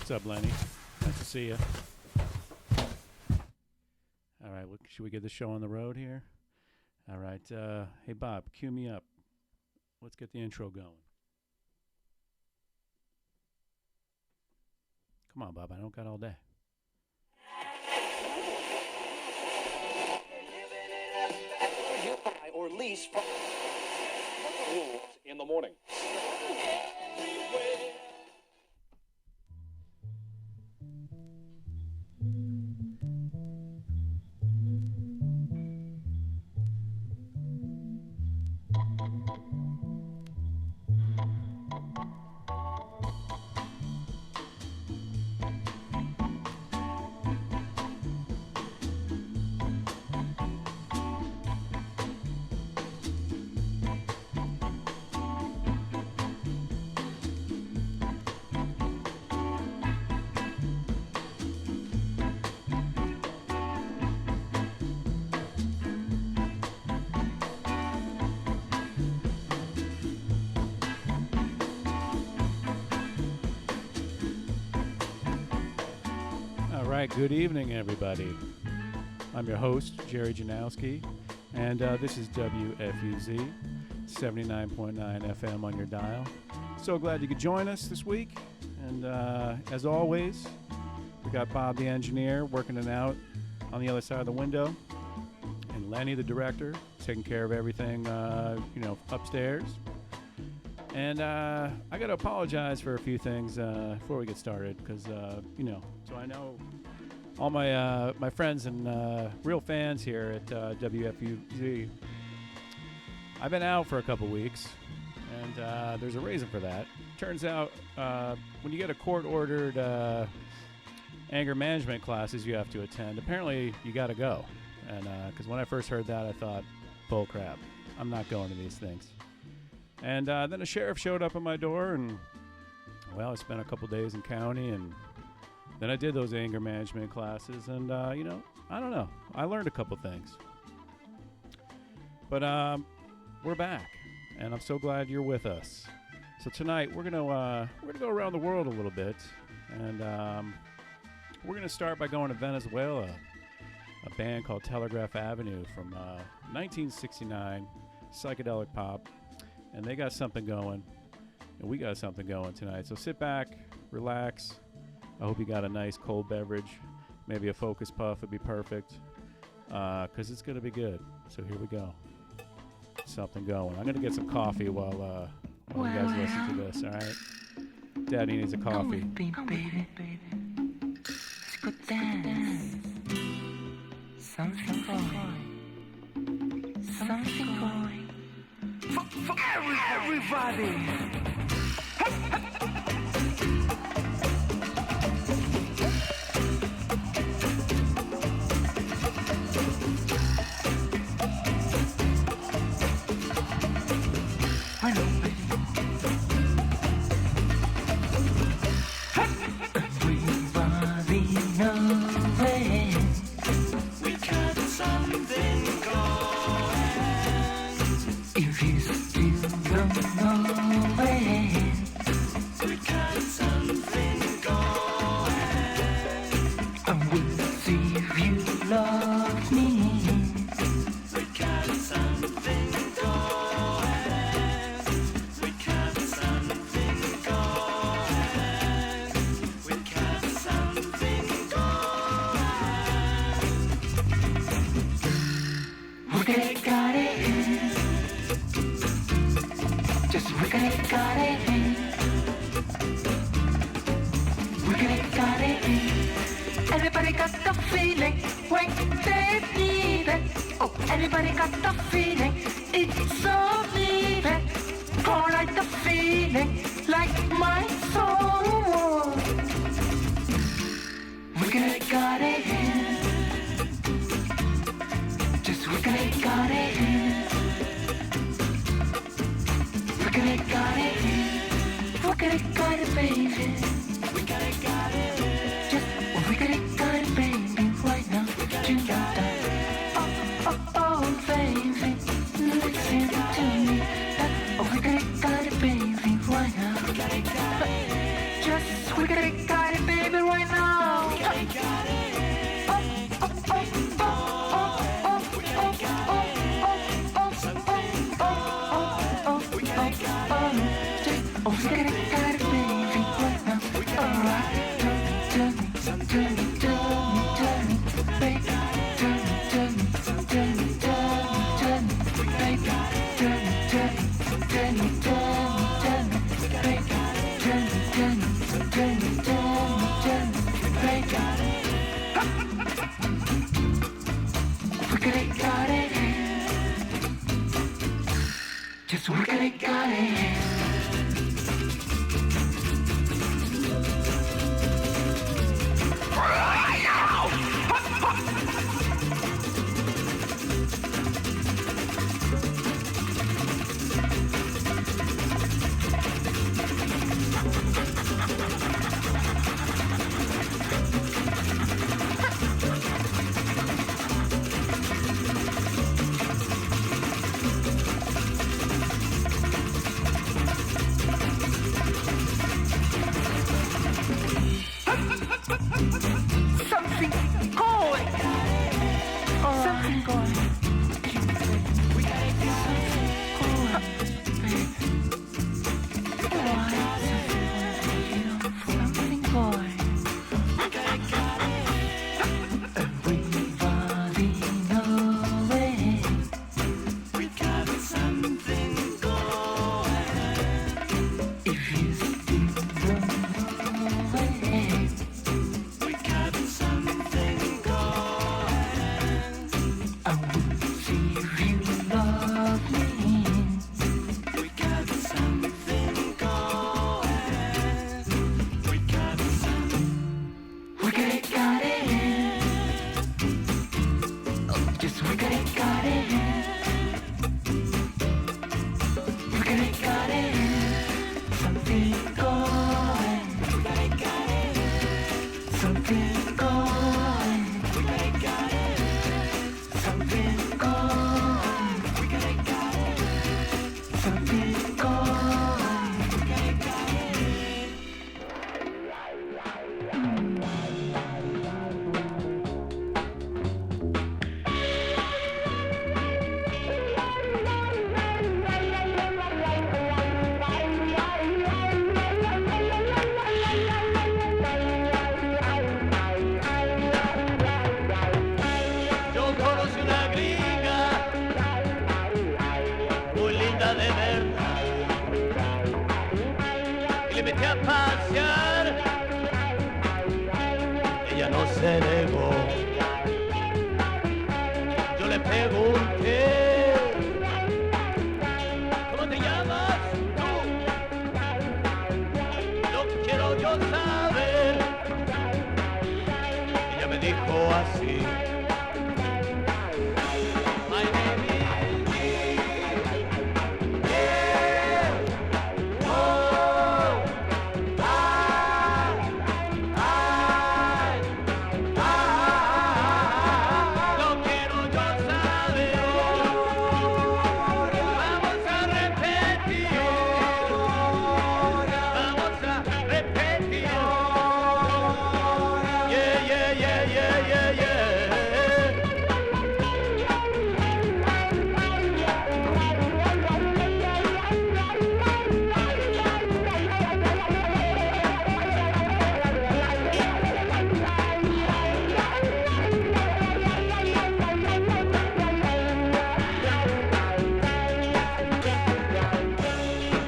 What's up, Lenny? Nice to see you. All right, should we get the show on the road here? All right. Hey, Bob, cue me up. Let's get the intro going. Come on, Bob. I don't got all day. Or lease rules in the morning. Good evening, everybody. I'm your host, Jerry Janowski, and this is Wfuz, 79.9 FM on your dial. So glad you could join us this week, and as always, we got Bob the engineer working it out on the other side of the window, and Lenny the director taking care of everything, upstairs. And I got to apologize for a few things before we get started, because so I know all my friends and real fans here at WFUZ. I've been out for a couple weeks, and there's a reason for that. Turns out when you get a court-ordered anger management classes you have to attend, apparently you got to go. And because when I first heard that, I thought, bull crap, I'm not going to these things. And then a sheriff showed up at my door, and, well, I spent a couple days in county, and then I did those anger management classes, and, I don't know. I learned a couple things. But we're back, and I'm so glad you're with us. So tonight, we're gonna go around the world a little bit, and we're going to start by going to Venezuela, a band called Telegraph Avenue from 1969, psychedelic pop. And they got something going, and we got something going tonight. So sit back, relax. I hope you got a nice cold beverage. Maybe a Focus Puff would be perfect, because it's going to be good. So here we go. Something going. I'm going to get some coffee while you guys listen to this, all right? Daddy needs a coffee. Baby. Let's go dance. Something going. Something going. For everybody. I know, baby. Everybody knows it. We got something going. If you still don't know it, we got something going. And we'll see if you love me. We got something going. We got something going. We got something going. We got it. Just we got it. We got it. Everybody got the feeling when they need it. Oh, everybody got the feeling. It's so needed. Alright, the feeling like my soul. We got it. Just we got it. We got it, baby. We got it. Just we got it, baby. Right now, tonight. Oh, baby, listen to me. Oh, we got it, baby. Right now. Just we got it, baby. Oh, forget it, got it, baby. Alright, turn me, turn me, turn me, baby. Turn me, baby. Turn me, baby. Turn me, baby. Wiggly got it. Just wiggly got it. Something going. Something going. We gotta get something going, baby. Something going. We gotta get it. Everybody know it. We got something going. If you still don't know it. We got something going. I will see if you love me. We got something going. We got we got it. Oh, just we got it. We got it. Something going. We got it. Something going. We got it. Something going. We got it. Something going. We got it. Yo conocí una gringa muy linda de verdad y le metí a pasear. Ella no se negó. Yo le pregunté, ¿cómo te llamas tú? Lo quiero yo saber. Ella me dijo así. My name is oh, no quiero yo saber. Vamos a repetir. Vamos a repetir. Yeah, yeah, yeah, yeah, yeah, yeah.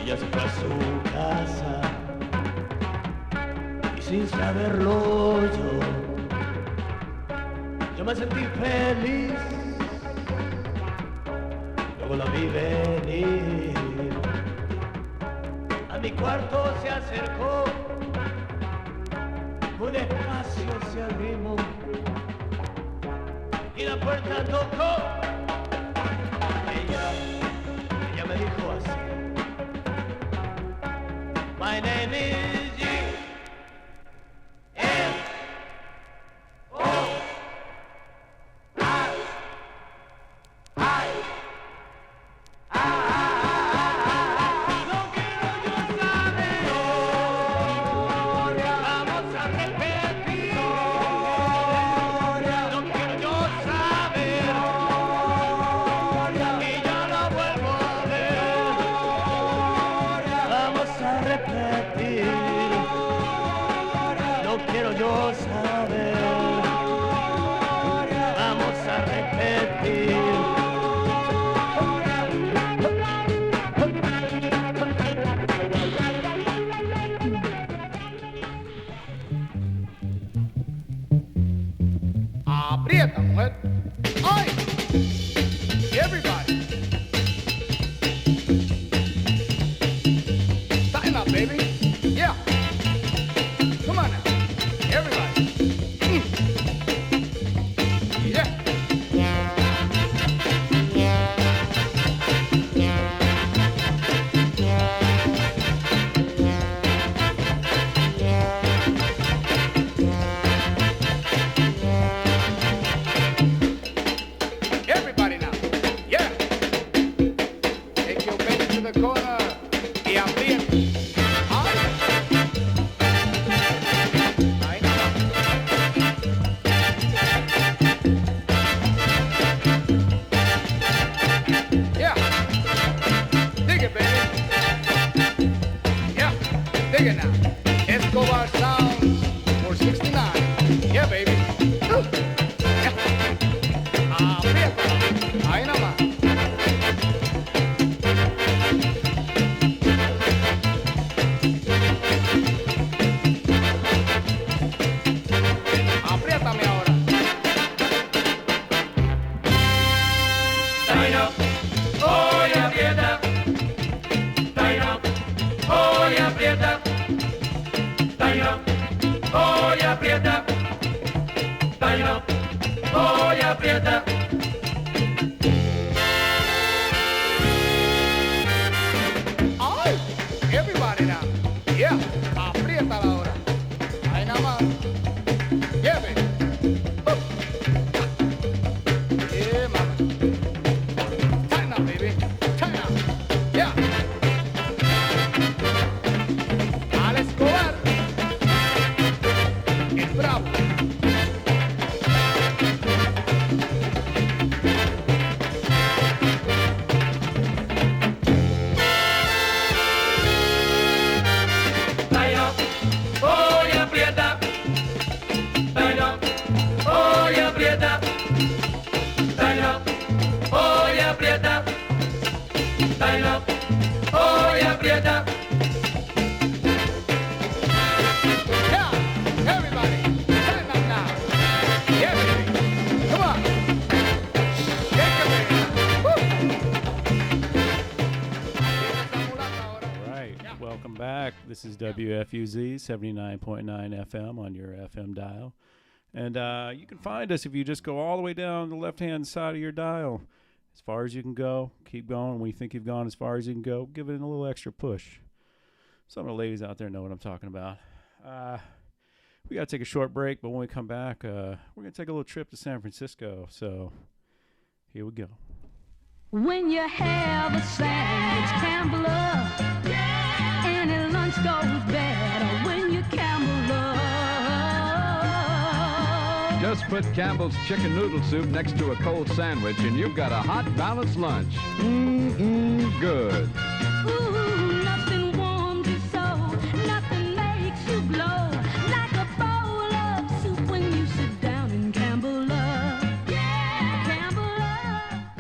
Ella se fue a su casa y sin saberlo yo me sentí feliz. Luego la vi venir, a mi cuarto se acercó, muy despacio se arrimó y la puerta tocó. Ella me dijo así. My name is G. M. O. I. No quiero yo saber. Vamos a repetir. No quiero yo saber. Y ya la vuelvo a ver. Vamos a repetir. What? Oi! Everybody! Tighten up, baby. Yeah. Come on now. Everybody. Yeah. Everybody now. Yeah. Take your baby to the corner. Y aprieta. Ay. Ahí nada más. Yeah. Dig it, baby. Yeah. Dig it now. Escobar sounds for 69. Yeah, baby. Yeah. Aprieta. Ahí nada más. Apriétame ahora. Tighten up, oh y aprieta. Tighten up, oh y aprieta. Tighten up, oh y aprieta. Tighten up, oh y aprieta. Ay, everybody now. Yeah, apriétala ahora. Ahí nada más. Yeah, baby. Yeah, mama. Tighten up, baby. Tighten up. Yeah. Al Escobar. El bravo. Tighten up, oh y aprieta. Tighten up, oh y aprieta. Tighten up, oh y aprieta. Tighten up, oh y aprieta. Yeah, everybody. Tighten up now. Yeah, baby. Come on. Shake it, baby. Woo. Aprieta esa mulata ahora. Right. Welcome back. This is WFUZ 79.9 FM on your FM dial. And you can find us if you just go all the way down the left-hand side of your dial. As far as you can go. Keep going. When you think you've gone as far as you can go, give it a little extra push. Some of the ladies out there know what I'm talking about. We got to take a short break, but when we come back, we're going to take a little trip to San Francisco. So here we go. When you have a sandwich, Campbell up. Any lunch goes better when you Campbell up. Just put Campbell's chicken noodle soup next to a cold sandwich and you've got a hot, balanced lunch. Good. Ooh, nothing warms you so, nothing makes you glow like a bowl of soup when you sit down and Campbell up. Yeah, Campbell up.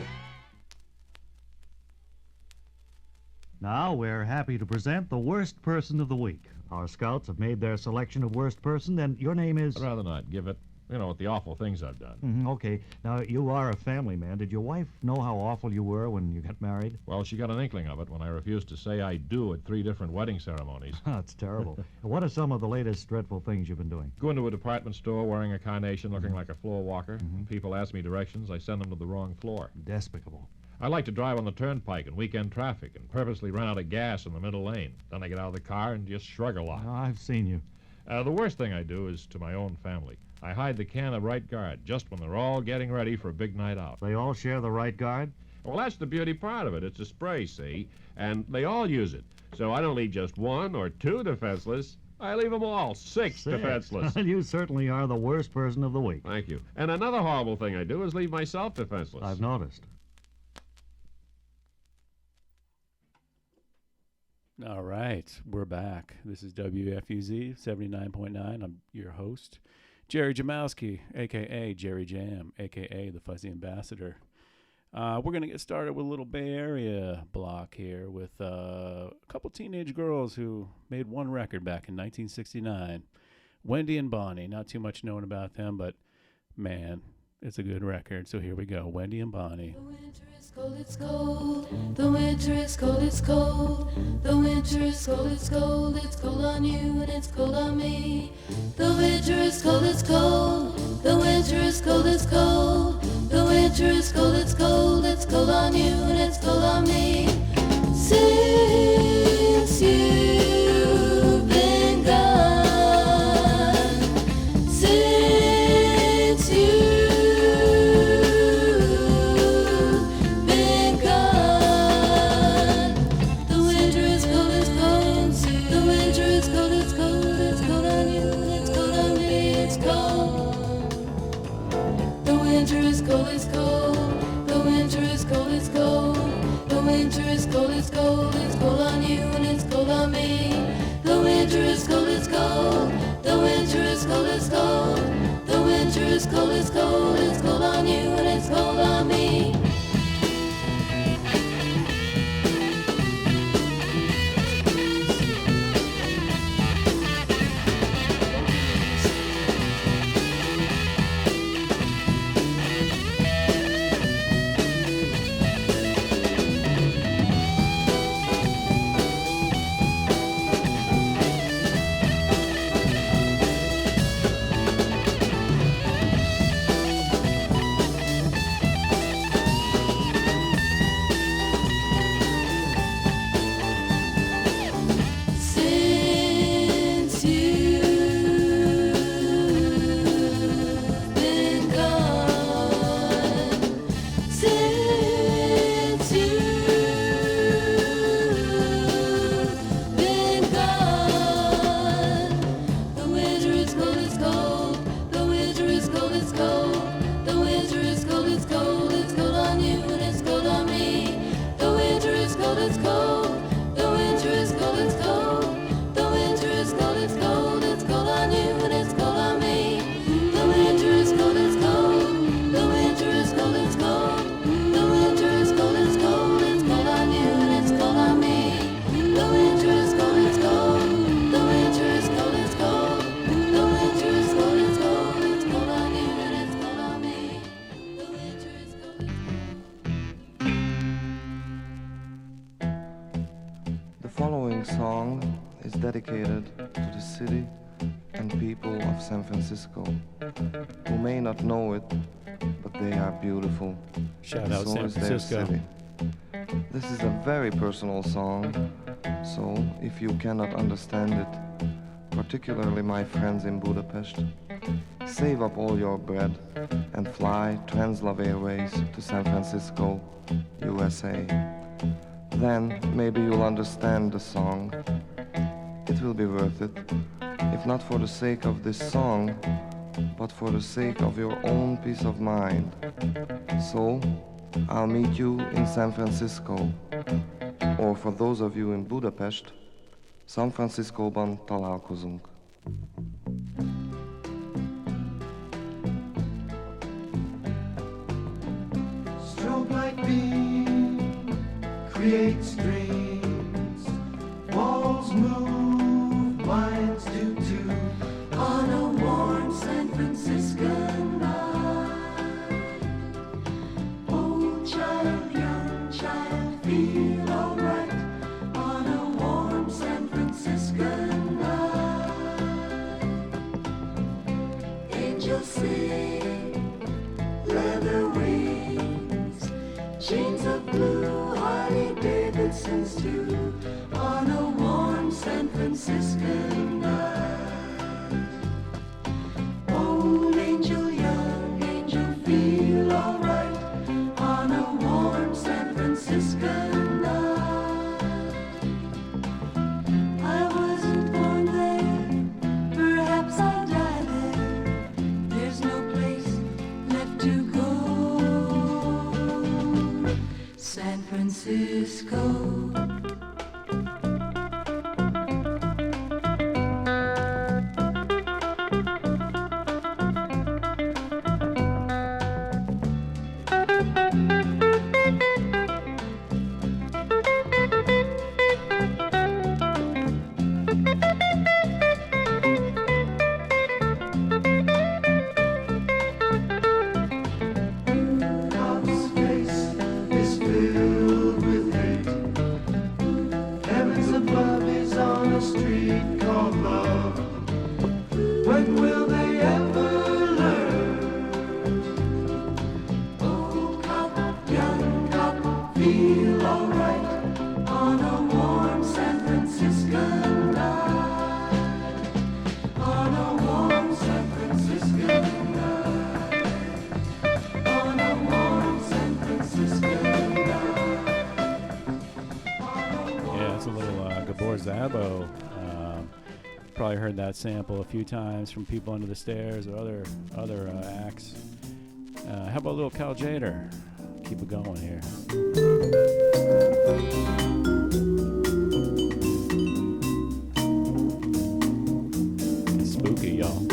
Now we're happy to present the worst person of the week. Our scouts have made their selection of worst person, and your name is... I'd rather not give it. You know, with the awful things I've done. Okay. Now, you are a family man. Did your wife know how awful you were when you got married? Well, she got an inkling of it when I refused to say I do at 3 different wedding ceremonies. That's terrible. What are some of the latest dreadful things you've been doing? Go into a department store wearing a carnation looking like a floor walker. People ask me directions. I send them to the wrong floor. Despicable. I like to drive on the turnpike in weekend traffic and purposely run out of gas in the middle lane. Then I get out of the car and just shrug a lot. Oh, I've seen you. The worst thing I do is to my own family. I hide the can of Right Guard just when they're all getting ready for a big night out. They all share the right guard? Well, that's the beauty part of it. It's a spray, see? And they all use it. So I don't leave just 1 or 2 defenseless. I leave them all 6 defenseless. You certainly are the worst person of the week. Thank you. And another horrible thing I do is leave myself defenseless. I've noticed. All right, we're back. This is WFUZ 79.9. I'm your host, Jerry Jamowski, a.k.a. Jerry Jam, a.k.a. the Fuzzy Ambassador. We're going to get started with a little Bay Area block here with a couple teenage girls who made one record back in 1969. Wendy and Bonnie, not too much known about them, but man, It's a good record. So here we go. Wendy and Bonnie. The winter is cold, it's cold. The winter is cold, it's cold. The winter is cold, it's cold. It's cold on you and it's cold on me. The winter is cold, it's cold. The winter is cold, it's cold. The winter is cold, it's cold. It's cold on you and it's cold on me. Since you've been gone, since you've been gone, the winter is cold, it's cold. The winter is cold, it's cold. It's cold on you, it's cold on me, it's cold. The winter is cold, it's cold. The winter is cold, it's cold. The winter is cold, it's cold. It's cold on you and it's cold on me. The winter is cold, it's cold. The winter is cold, it's cold. The winter is cold, it's cold. It's cold on you and it's cold on me. Since you've been gone, since you've been gone, the winter is cold, it's cold. The winter is cold, it's cold. The winter is cold, it's cold. It's cold on you and it's cold on me. The winter is cold, it's cold. The winter is cold, it's cold. The winter is cold, it's cold. It's cold on you and it's cold on me. The winter is cold, it's cold. The winter is cold, it's cold. The winter is cold, it's cold. It's cold on you and it's cold on me. The winter is cold, it's cold. The winter is cold, it's cold. The winter is cold, it's cold. It's cold on you and it's cold on me. The winter is cold, it's cold. The following song is dedicated to the city and people of San Francisco who may not know it, but they are beautiful. Shout and out so San is their Francisco. city. This is a very personal song, so if you cannot understand it, particularly my friends in Budapest, save up all your bread and fly Translove Airways to San Francisco, USA. Then maybe you'll understand the song. It will be worth it, if not for the sake of this song, but for the sake of your own peace of mind. So, I'll meet you in San Francisco, or for those of you in Budapest, San Franciscoban találkozunk. Strobe light beam creates dreams. Walls move, minds do too. On a warm San Franciscan night, old child, young child, feel alright. On a warm San Franciscan night, angels sing, leather wings, chains of blue, Harley Davidsons too. On a warm San Franciscan night. Old angel, young angel, feel alright on a warm San Franciscan night. I wasn't born there, perhaps I'll die there. There's no place left to go. San Francisco. of love. When will they ever learn? Oh, cop, young cop, feel alright on a warm San Francisco night. On a warm San Francisco night. On a warm San Francisco night. Yeah, it's a little Gabor Szabo. Probably heard that sample a few times from People Under the Stairs or other acts. How about a little Cal Jader? Keep it going here. It's spooky, y'all.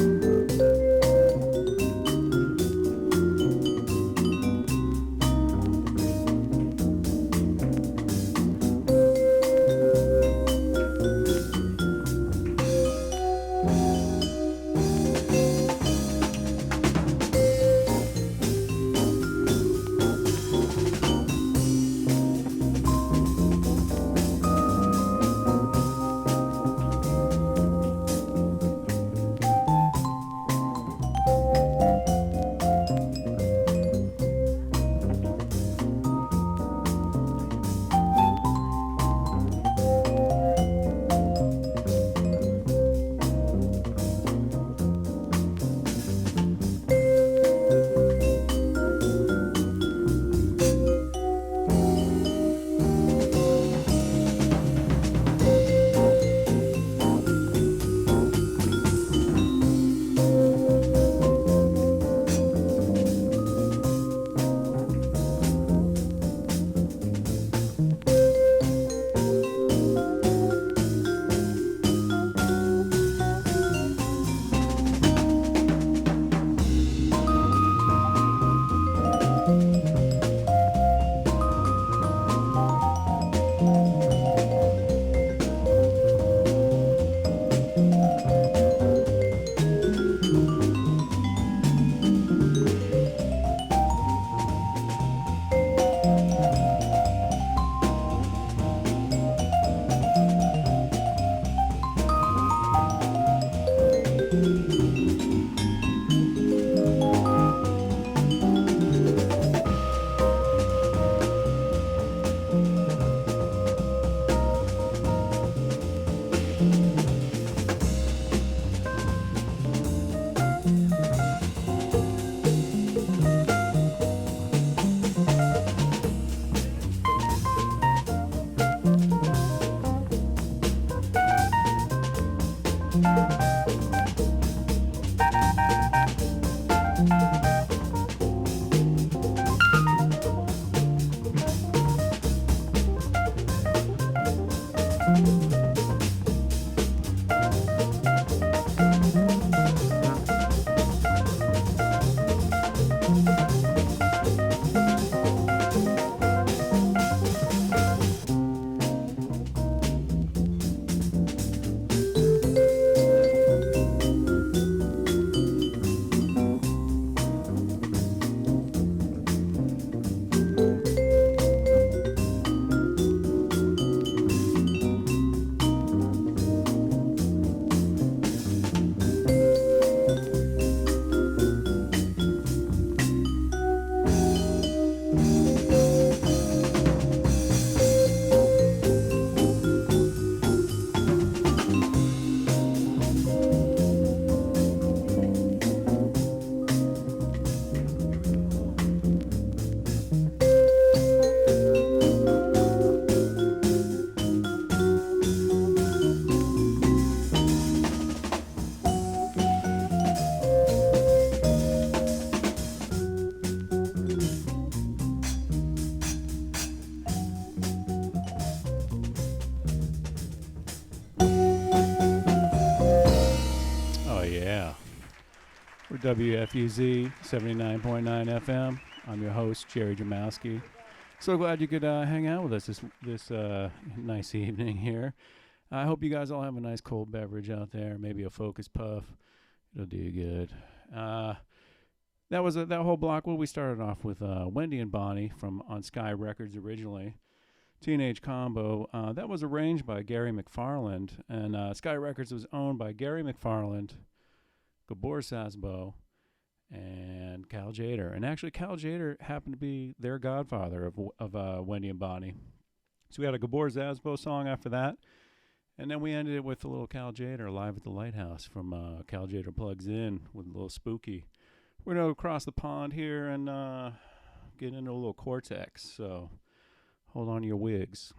For WFUZ 79.9 FM, I'm your host, Jerry Jamowski. So glad you could hang out with us this nice evening here. I hope you guys all have a nice cold beverage out there, maybe a Focus Puff. It'll do you good. That whole block. Well, we started off with Wendy and Bonnie on Sky Records originally. Teenage Combo. That was arranged by Gary McFarland, and Sky Records was owned by Gary McFarland, Gabor Sasbo, and Cal Jader. And actually, Cal Jader happened to be their godfather of Wendy and Bonnie. So we had a Gabor Sasbo song after that, and then we ended it with a little Cal Jader, Live at the Lighthouse, from Cal Jader Plugs In, with a little spooky. We're going to go across the pond here and get into a little Cortex, so hold on to your wigs.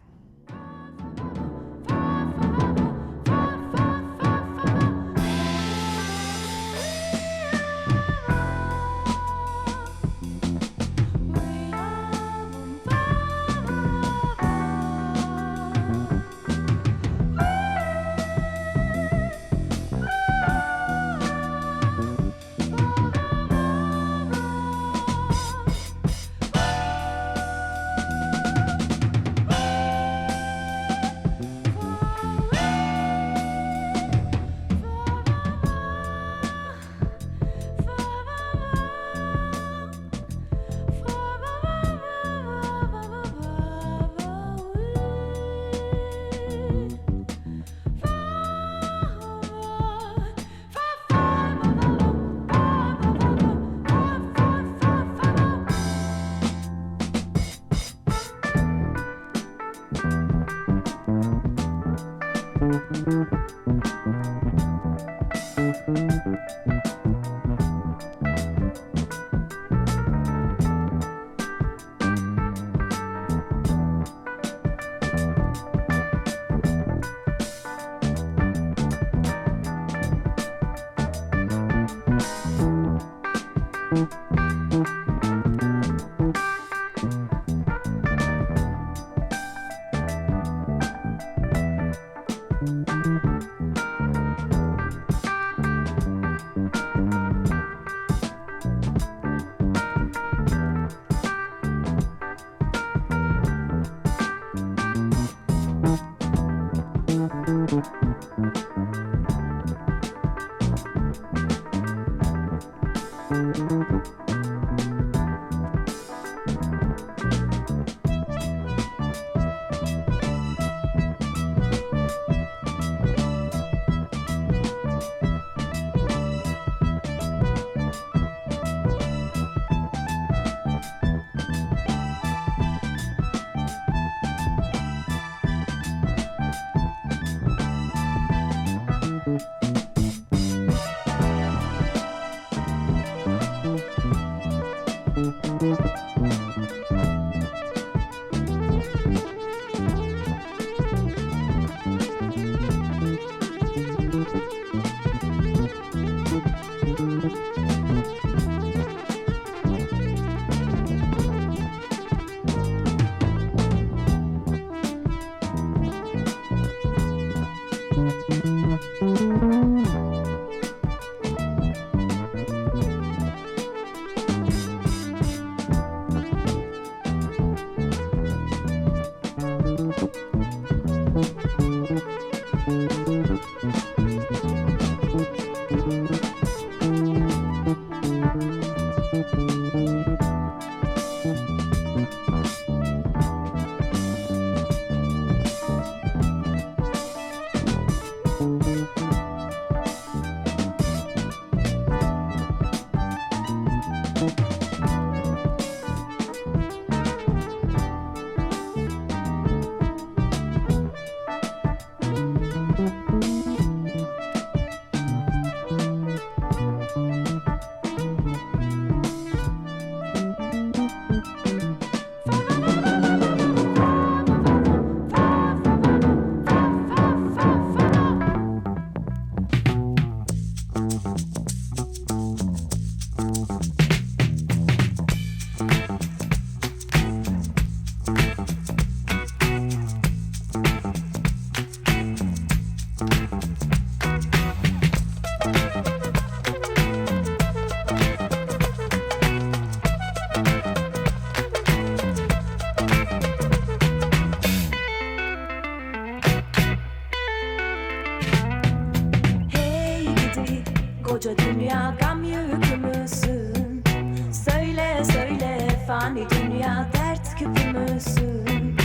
Koca dünya gam yükü müsün? Söyle söyle fani dünya dert küpü müsün?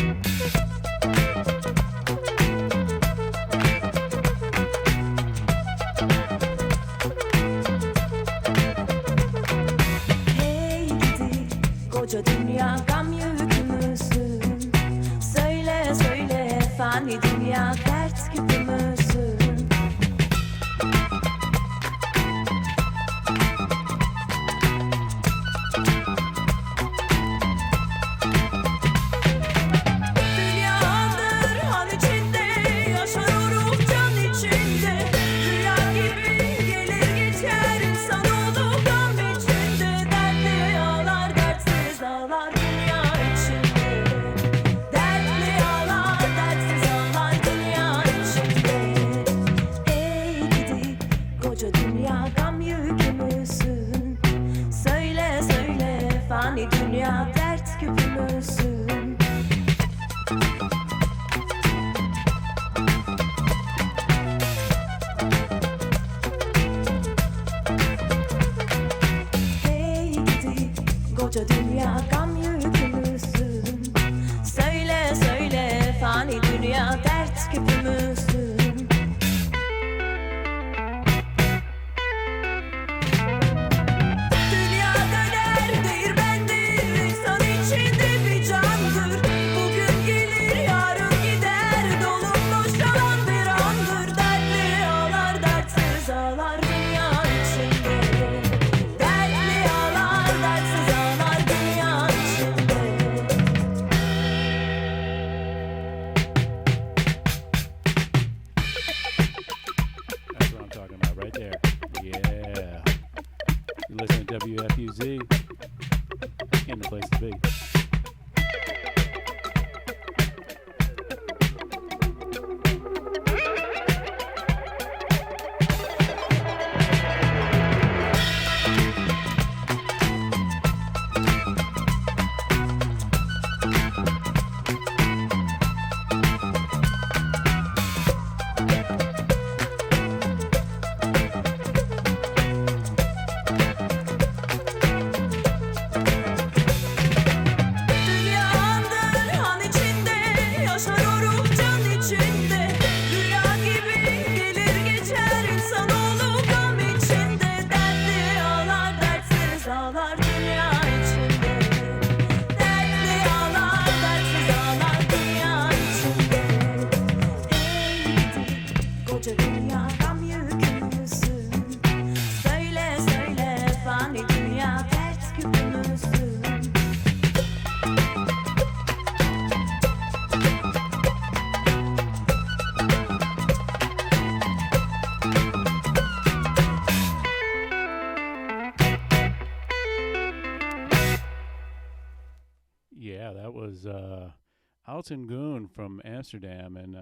WFUZ. And the place to be. Alton Goon from Amsterdam, and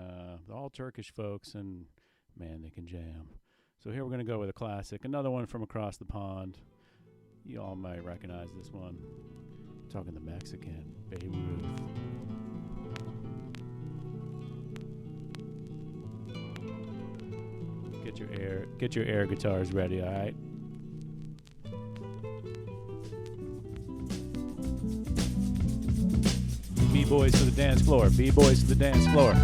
all Turkish folks, and man, they can jam. So here we're going to go with a classic, another one from across the pond. You all might recognize this one. I'm talking the Mexican, Babe Ruth. Get your air guitars ready, all right? B-boys to the dance floor. B-boys to the dance floor.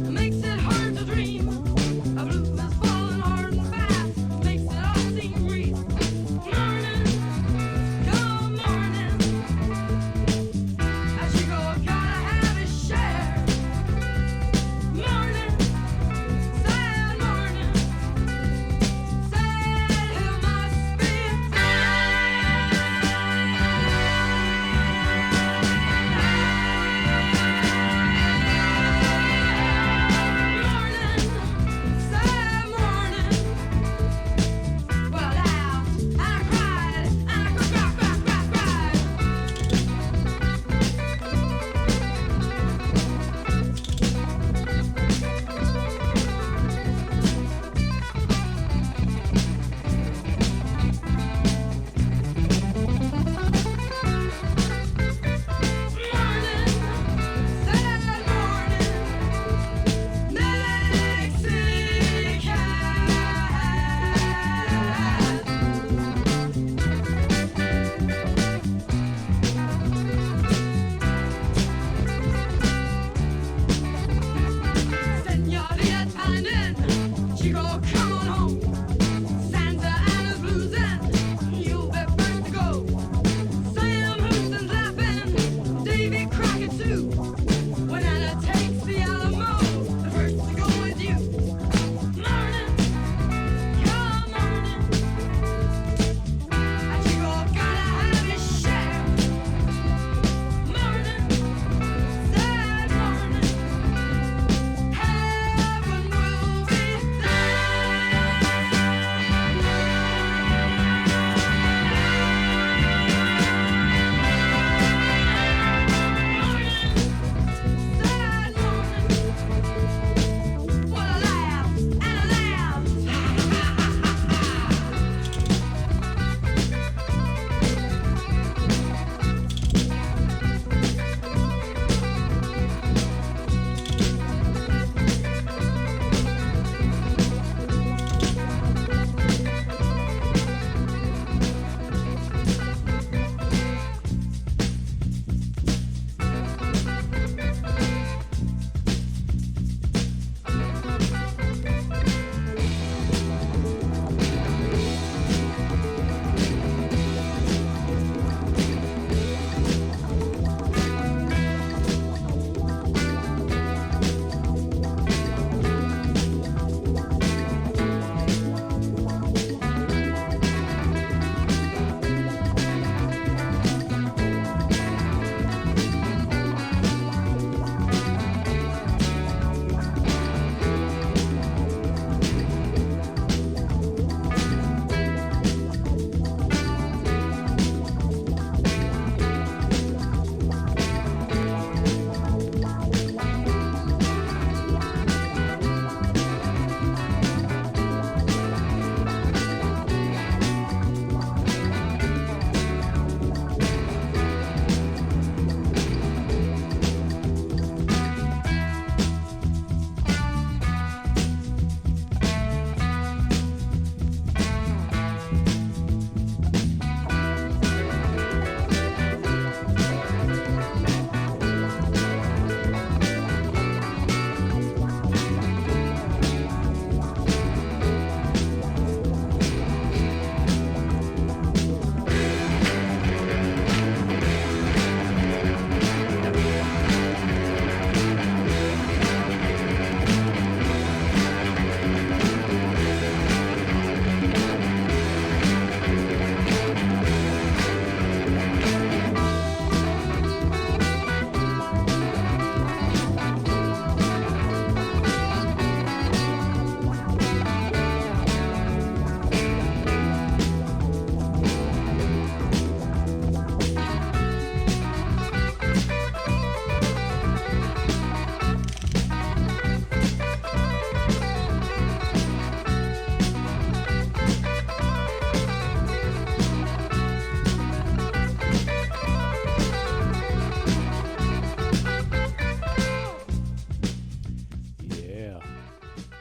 Makes it hard to dream.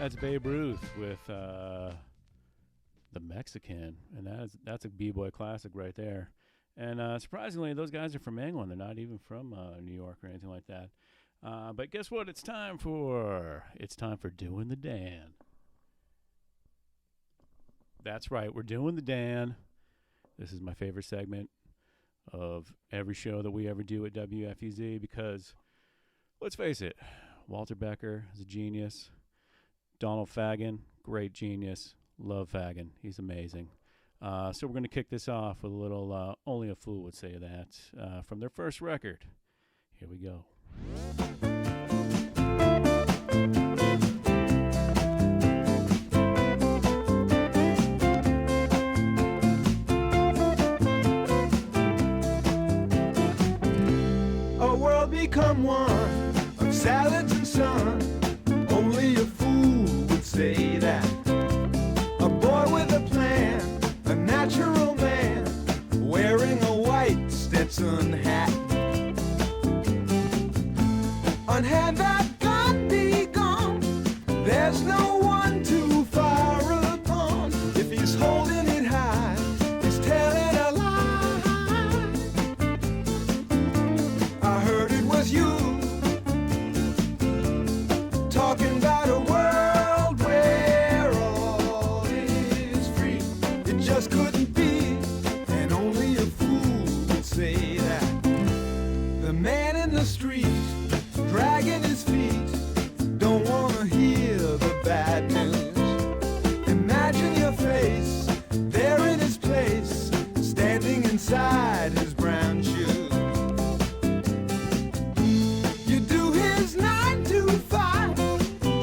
That's Babe Ruth with the Mexican, and that's a b-boy classic right there. And surprisingly, those guys are from England. They're not even from New York or anything like that. But guess what? It's time for Doing the Dan. That's right, we're doing the Dan. This is my favorite segment of every show that we ever do at WFUZ because, let's face it, Walter Becker is a genius. Donald Fagen, great genius. Love Fagen. He's amazing. So we're going to kick this off with a little Only a Fool Would Say That from their first record. Here we go. A world become one of salads and sun. Only a fool would say that. A boy with a plan, a natural man, wearing a white Stetson hat. Unhand that gun be gone. There's no one to fire upon. If he's holding it high, he's telling a lie. I heard it was you talking about a world where all is free. It just couldn't be, and only a fool would say that. The man in the street dragging his feet, don't wanna hear the bad news. Imagine your face, there in his place, standing inside his brown shoes. You do his 9 to 5,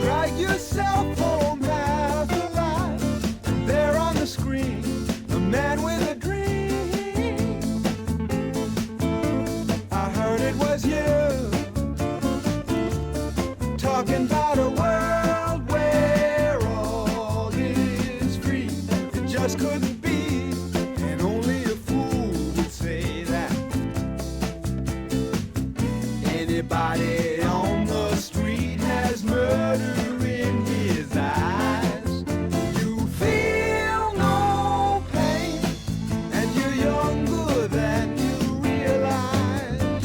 drag yourself home half alive. And there on the screen, a man with a dream. I heard it was you talking about a world where all is free. It just couldn't be, and only a fool would say that. Anybody on the street has murder in his eyes. You feel no pain, and you're younger than you realize.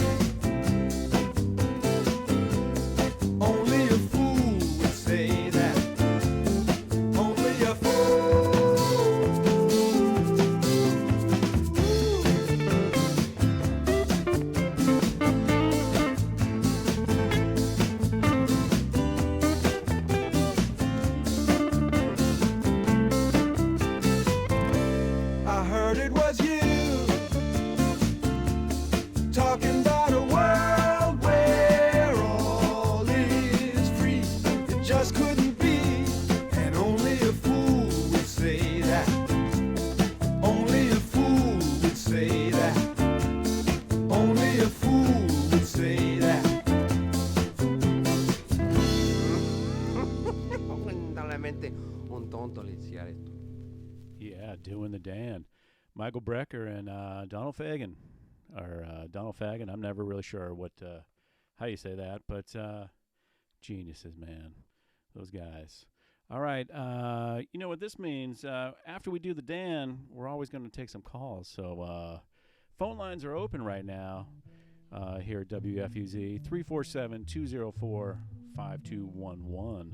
Only a fool would say that. Only a fool. I heard it was you talking about a world where all is free. It just couldn't be, and only a fool would say that. Only a fool would say that. Only a fool would say that. Fondamentalmente un tonto iniziare tutto. Yeah, Doing the Dan. Michael Brecker and Donald Fagen. Or Donald Fagen. I'm never really sure how you say that, but geniuses, man. Those guys. All right. You know what this means? After we do the Dan, we're always going to take some calls. So phone lines are open right now here at WFUZ. 347-204-5211.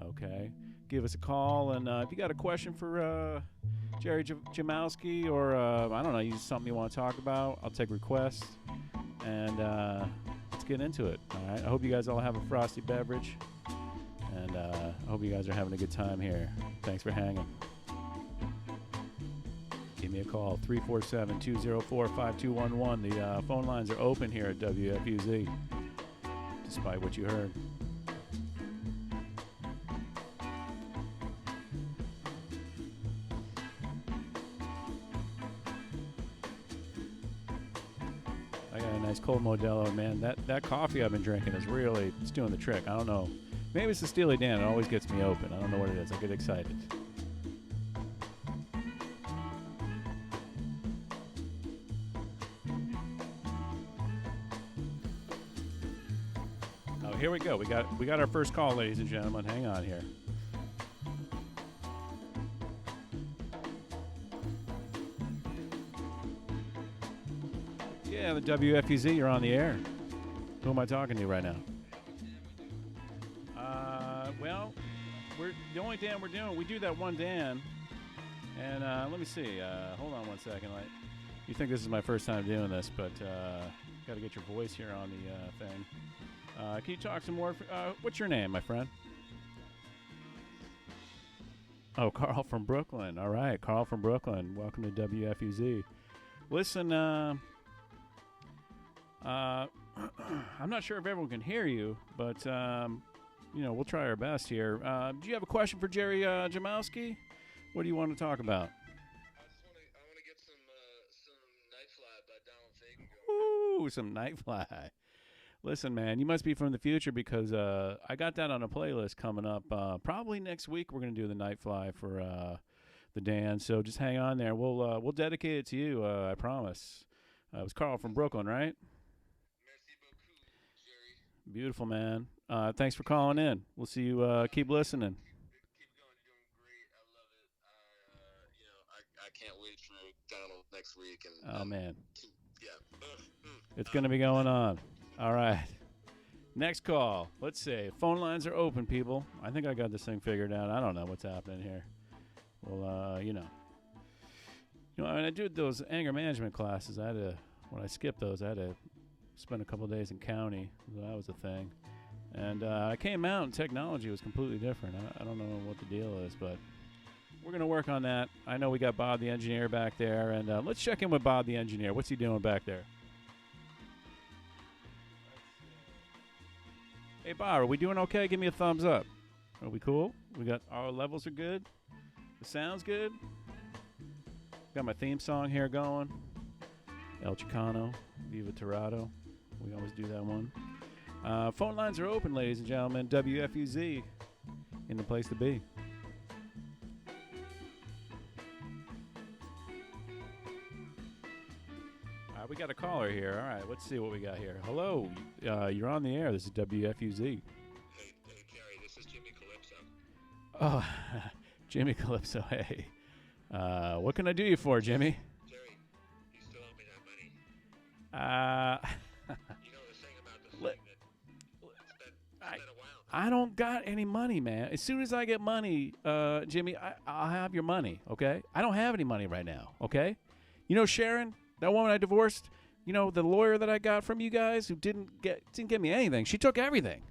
Okay. Give us a call, and if you got a question for Jerry Jamowski, or I don't know, something you want to talk about, I'll take requests, and let's get into it. All right. I hope you guys all have a frosty beverage, and I hope you guys are having a good time here. Thanks for hanging. Give me a call, 347-204-5211. The phone lines are open here at WFUZ, despite what you heard. I got a nice cold Modelo, man. That coffee I've been drinking is really, it's doing the trick. I don't know. Maybe it's the Steely Dan. It always gets me open. I don't know what it is. I get excited. Oh, here we go. We got our first call, ladies and gentlemen. Hang on here. Yeah, the WFUZ, you're on the air. Who am I talking to right now? Well, we're the only Dan we're doing. We do that one Dan, and let me see. Hold on one second. You think this is my first time doing this, but got to get your voice here on the thing. Can you talk some more? What's your name, my friend? Oh, Carl from Brooklyn. All right, Carl from Brooklyn. Welcome to WFUZ. Listen, I'm not sure if everyone can hear you, but we'll try our best here. Do you have a question for Jerry Jamowski? What do you want to talk about? I want to get some Nightfly by Donald Fagen. Ooh, some Nightfly. Listen, man, you must be from the future because I got that on a playlist coming up. Probably next week we're going to do the Nightfly for the Dan. So just hang on there. We'll dedicate it to you, I promise. It was Carl from Brooklyn, right? Merci beaucoup, Jerry. Beautiful, man. Thanks for calling in. We'll see you. Keep listening. Keep going. You're doing great. I love it. I can't wait for Donald next week. Oh, man. Yeah. It's going to be going on. All right. Next call. Let's see. Phone lines are open, people. I think I got this thing figured out. I don't know what's happening here. Well, when I did those anger management classes, when I skipped those, I had to spend a couple of days in county. So that was the thing. And I came out and technology was completely different. I don't know what the deal is, but we're going to work on that. I know we got Bob the engineer back there, and let's check in with Bob the engineer. What's he doing back there? Hey, Bob, are we doing okay? Give me a thumbs up. Are we cool? Our levels are good? The sound's good? Got my theme song here going. El Chicano, Viva Torado. We always do that one. Phone lines are open, ladies and gentlemen. WFUZ in the place to be. We got a caller here. All right, let's see what we got here. Hello, you're on the air. This is WFUZ. Hey, Jerry, this is Jimmy Calypso. Oh, Jimmy Calypso, hey. What can I do you for, Jimmy? Jerry, you still owe me that money. You know the thing about the thing that it's been a while. I don't got any money, man. As soon as I get money, Jimmy, I'll have your money, okay? I don't have any money right now, okay? You know Sharon, that woman I divorced, the lawyer that I got from you guys who didn't get me anything. She took everything.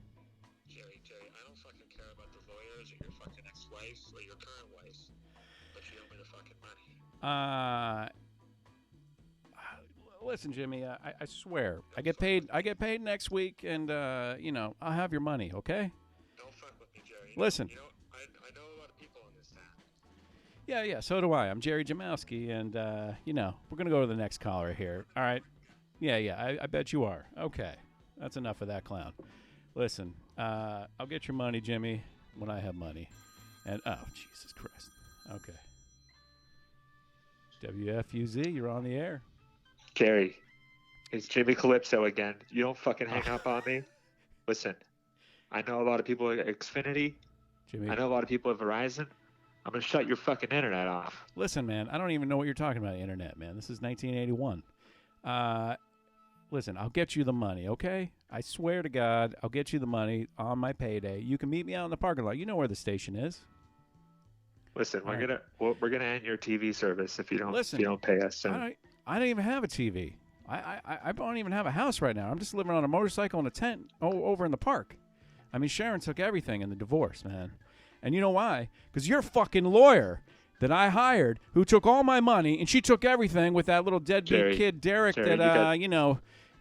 Jerry, I don't fucking care about the lawyers or your fucking ex-wife or your current wife, but you owe me the fucking money. Listen, Jimmy, I swear, I get paid next week, and I'll have your money, okay? Don't fuck with me, Jerry. Listen. I know a lot of people in this town. Yeah, so do I. I'm Jerry Jamowski, and, we're going to go to the next caller here. All right? Yeah, I bet you are. Okay. That's enough of that clown. Listen, I'll get your money, Jimmy, when I have money. And, oh, Jesus Christ. Okay. WFUZ, you're on the air. Jerry, it's Jimmy Calypso again. You don't fucking hang up on me. Listen, I know a lot of people at Xfinity. Jimmy. I know a lot of people at Verizon. I'm going to shut your fucking internet off. Listen, man, I don't even know what you're talking about, internet, man. This is 1981. Listen, I'll get you the money, okay? I swear to God, I'll get you the money on my payday. You can meet me out in the parking lot. You know where the station is. Listen, we're gonna end your TV service if you don't pay us. I don't even have a TV. I don't even have a house right now. I'm just living on a motorcycle in a tent over in the park. I mean, Sharon took everything in the divorce, man. And you know why? Because your fucking lawyer that I hired, who took all my money, and she took everything with that little deadbeat kid Derek. Jerry,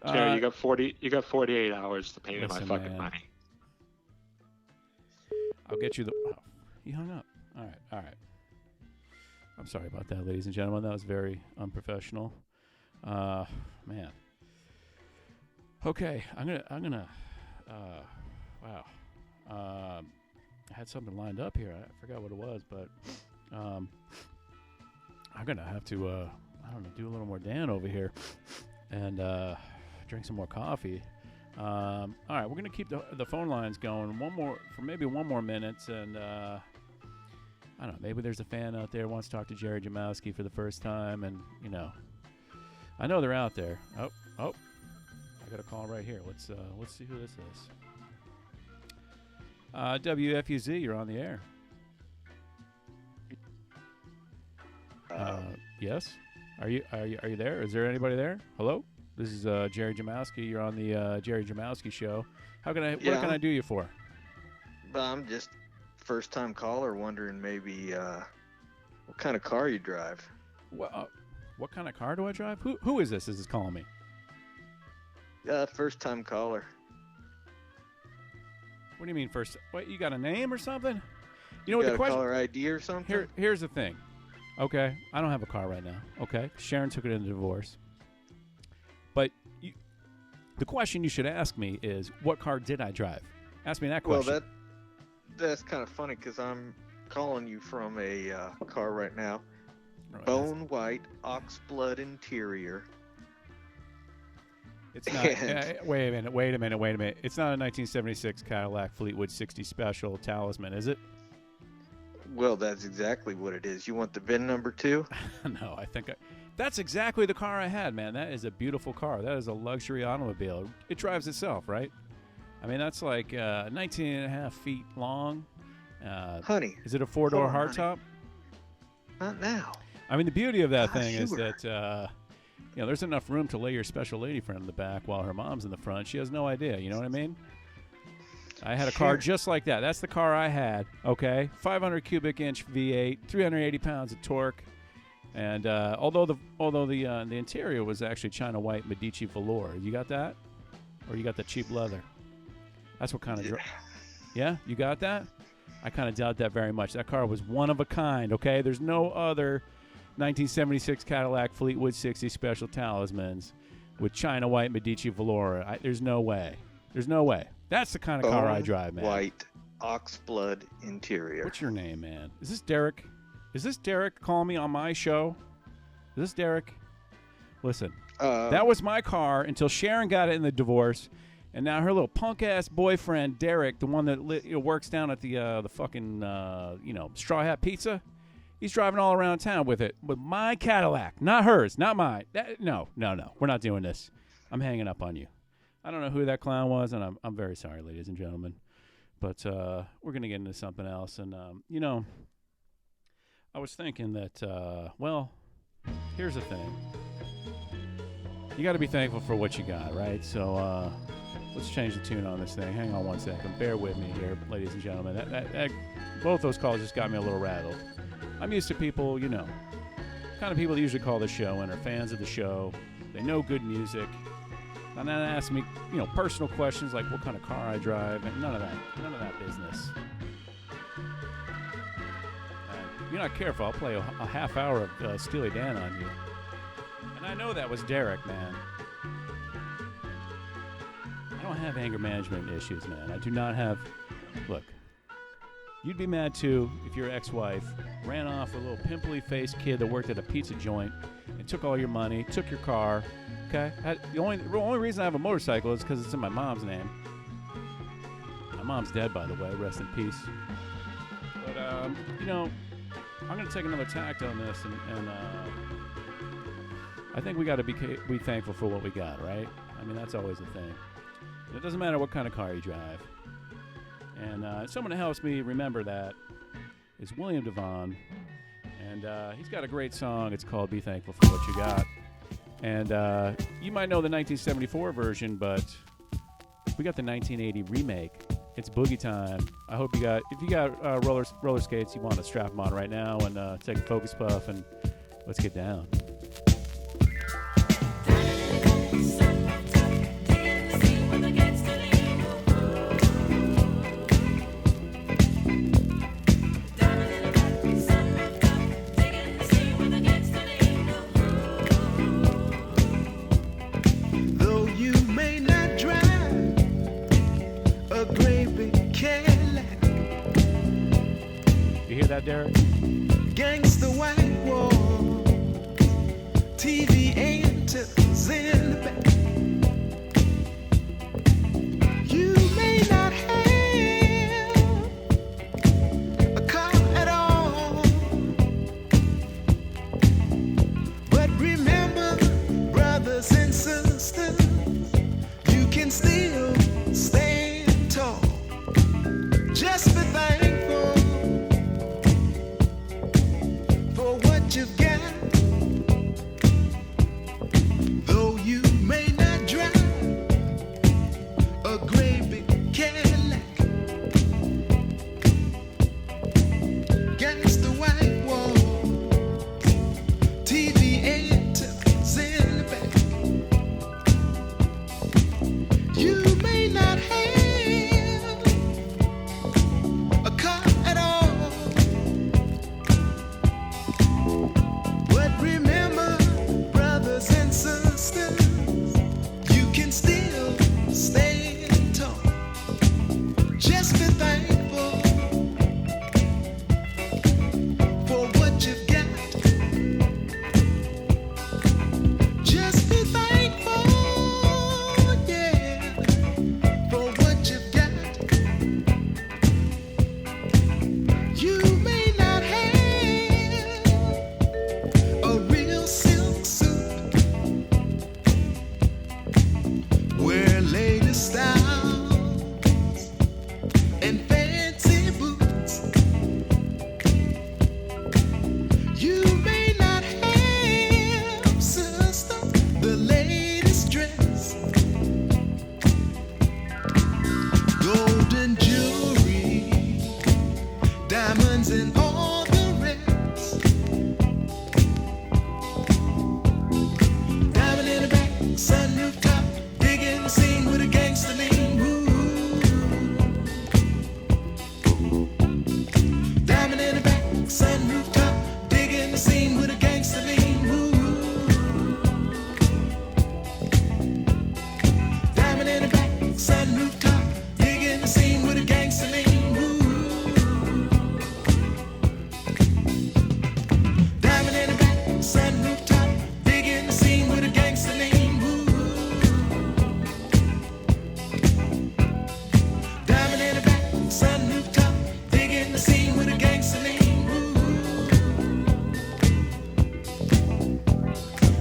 Jerry, you got 48 hours to pay me my fucking money. I'll get you the. Oh, he hung up. All right. I'm sorry about that, ladies and gentlemen. That was very unprofessional. Man. Okay, I'm gonna. Wow. I had something lined up here. I forgot what it was, but I'm gonna have to. Do a little more Dan over here, and drink some more coffee. All right, we're gonna keep the phone lines going maybe one more minute, and I don't know. Maybe there's a fan out there who wants to talk to Jerry Jamowski for the first time, and I know they're out there. Oh, I got a call right here. Let's see who this is. WFUZ, you're on the air. Yes. Are you there? Is there anybody there? Hello. This is Jerry Jamowski. You're on the Jerry Jamowski show. What can I do you for? I'm just first-time caller, wondering maybe what kind of car you drive. Well, what kind of car do I drive? Who is this? Is this calling me? First-time caller. What do you mean first? What, you got a name or something? You know what the question? Caller ID or something? Here's the thing. Okay, I don't have a car right now. Okay, Sharon took it in a divorce. But the question you should ask me is, what car did I drive? Ask me that question. Well, that's kind of funny because I'm calling you from a car right now. Right, Bone white oxblood interior. It's not. Wait a minute. It's not a 1976 Cadillac Fleetwood 60 Special Talisman, is it? Well, that's exactly what it is. You want the VIN number too? No, that's exactly the car I had, man. That is a beautiful car. That is a luxury automobile. It drives itself, right? I mean, that's like 19 and a half feet long. Honey. Is it a four-door hardtop? Not now. I mean, the beauty of that thing is that, there's enough room to lay your special lady friend in the back while her mom's in the front. She has no idea. You know what I mean? I had a car just like that. That's the car I had, okay? 500 cubic inch V8, 380 pounds of torque. And although the interior was actually China white Medici velour. You got that? Or you got the cheap leather? That's what kind of... Yeah? You got that? I kind of doubt that very much. That car was one of a kind, okay? There's no other 1976 Cadillac Fleetwood 60 Special Talismans with China white Medici velour. There's no way. There's no way. That's the kind of car I drive, man. White oxblood interior. What's your name, man? Is this Derek? Is this Derek calling me on my show? Is this Derek? Listen, that was my car until Sharon got it in the divorce, and now her little punk-ass boyfriend, Derek, the one that works down at the fucking, Straw Hat Pizza, he's driving all around town with my Cadillac. Not hers, not mine. No. We're not doing this. I'm hanging up on you. I don't know who that clown was, and I'm very sorry, ladies and gentlemen. But we're going to get into something else. And, I was thinking that, here's the thing. You got to be thankful for what you got, right? So let's change the tune on this thing. Hang on one second. Bear with me here, ladies and gentlemen. That both those calls just got me a little rattled. I'm used to people, kind of people that usually call the show and are fans of the show. They know good music. And then ask me, personal questions like what kind of car I drive, and none of that business. If you're not careful, I'll play a half hour of Steely Dan on you. And I know that was Derek, man. I don't have anger management issues, man. I do not have... Look, you'd be mad too if your ex-wife ran off a little pimply-faced kid that worked at a pizza joint and took all your money, took your car... Okay. The only reason I have a motorcycle is because it's in my mom's name. My mom's dead, by the way. Rest in peace. But I'm going to take another tact on this, and I think we got to be thankful for what we got, right? I mean, that's always the thing. And it doesn't matter what kind of car you drive. And someone that helps me remember that is William Devon, and he's got a great song. It's called "Be Thankful for What You Got." And you might know the 1974 version, but we got the 1980 remake. It's Boogie Time. I hope if you got roller skates, you want to strap them on right now and take a focus puff and let's get down. Derek? Against the white wall, You may not have, sister, the latest dress, golden jewelry, diamonds and all the rest. Diamond in the back, sun rooftop, digging the scene with a gangster lean. Ooh. Diamond in the back, sun rooftop, digging the scene with a gangster lean. Ooh. Diamond in the back, sun rooftop, digging the scene with a gangster lean. Ooh. Diamond in the back, sun rooftop, digging the scene with a gangster lean. Ooh. Diamond in the back, sun rooftop, digging the scene with a gangster lean. Ooh.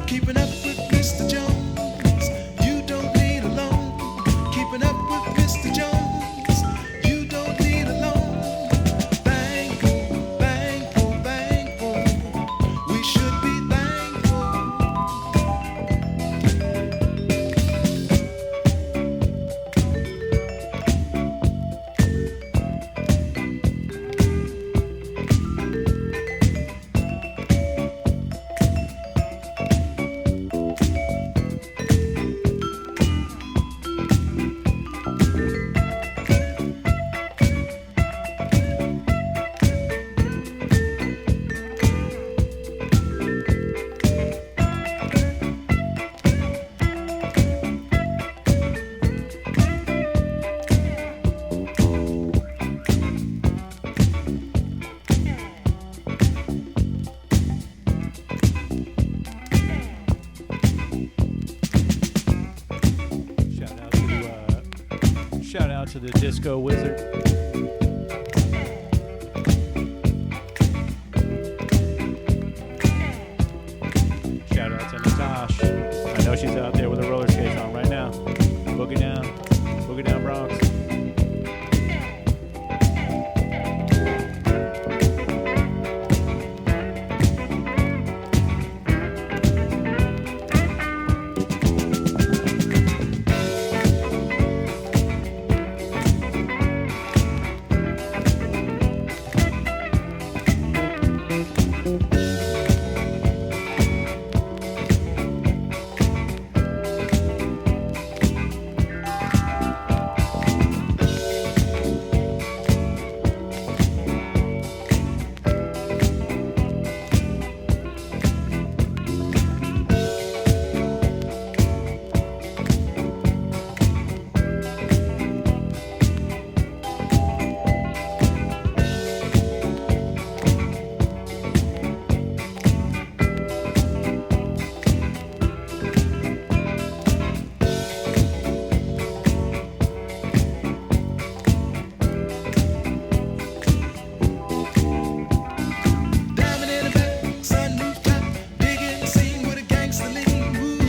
Keeping up with Mr. Jones, you don't need a loan. Keeping up with Mr. Jones, you don't need a loan. Thankful, thankful, thankful. We should be thankful. Shout out to the Disco Wizard. Shout out to Natasha. I know she's out there with her roller skates on right now. Boogie down Bronx. Diamond in the back, sun rooftop, digging the scene with a gangster lean. Ooh.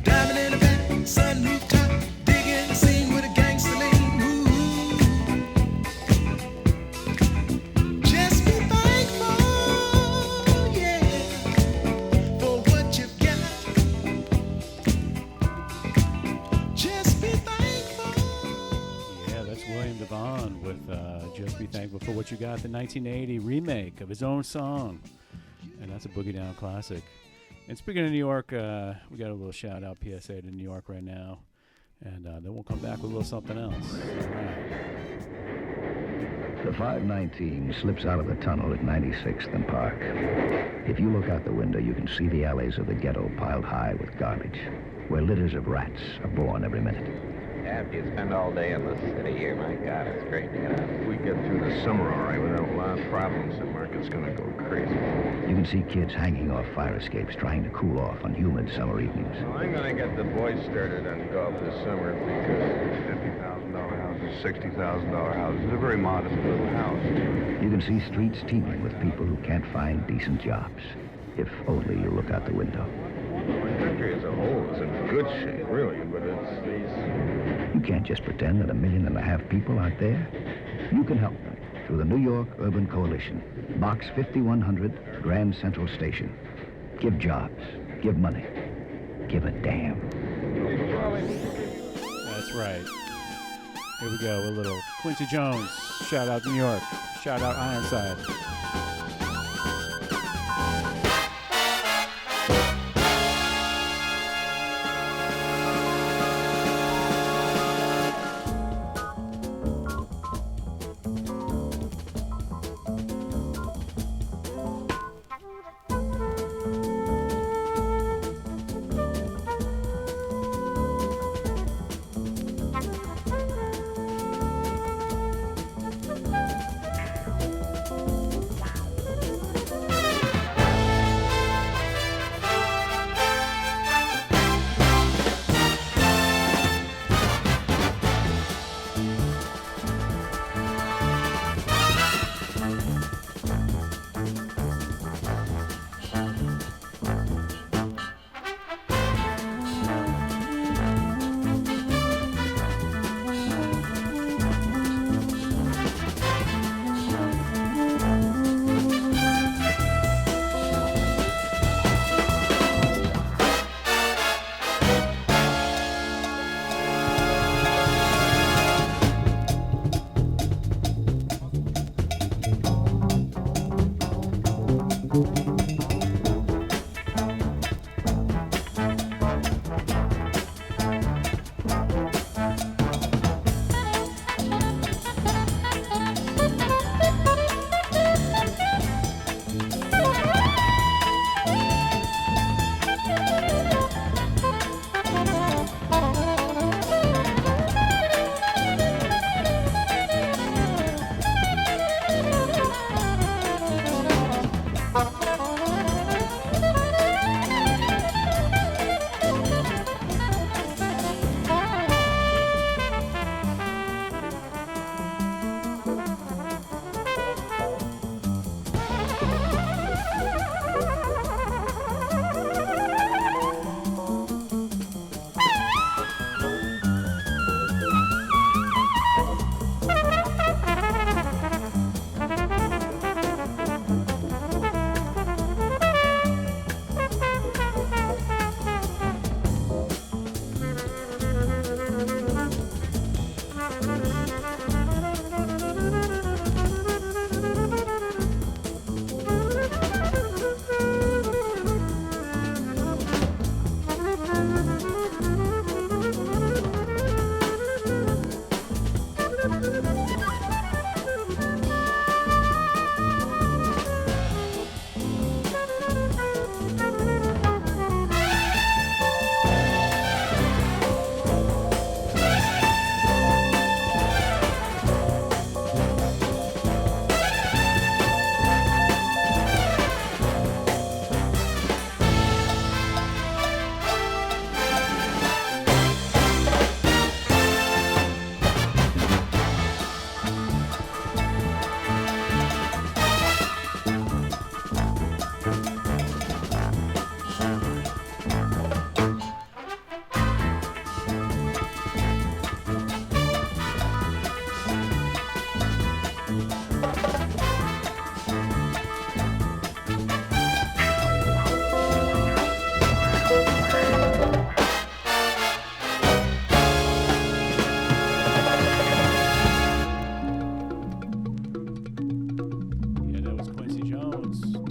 Diamond in the back, sun rooftop, digging the scene with a gangster lean. Ooh. Just be thankful, yeah, for what you've got. Just be thankful. Yeah, that's William Devon with Just Be Thankful for What You Got, the 1980 remake of his own song. And that's a Boogie Down classic. And speaking of New York, we got a little shout out PSA to New York right now. And then we'll come back with a little something else. All right. The 519 slips out of the tunnel at 96th and Park. If you look out the window, you can see the alleys of the ghetto piled high with garbage, where litters of rats are born every minute. After you spend all day in the city here, my God, it's great to get out. If we get through the summer all right without a lot of problems, the market's gonna go crazy. You can see kids hanging off fire escapes trying to cool off on humid summer evenings. Well, I'm gonna get the boys started on golf this summer because $50,000 houses, $60,000 houses, it's a very modest little house. You can see streets teeming with people who can't find decent jobs, if only you look out the window. The country as a whole is in good shape, really, but it's these... You can't just pretend that 1.5 million people aren't there. You can help them through the New York Urban Coalition. Box 5100, Grand Central Station. Give jobs. Give money. Give a damn. That's right. Here we go. A little Quincy Jones. Shout out New York. Shout out Ironside.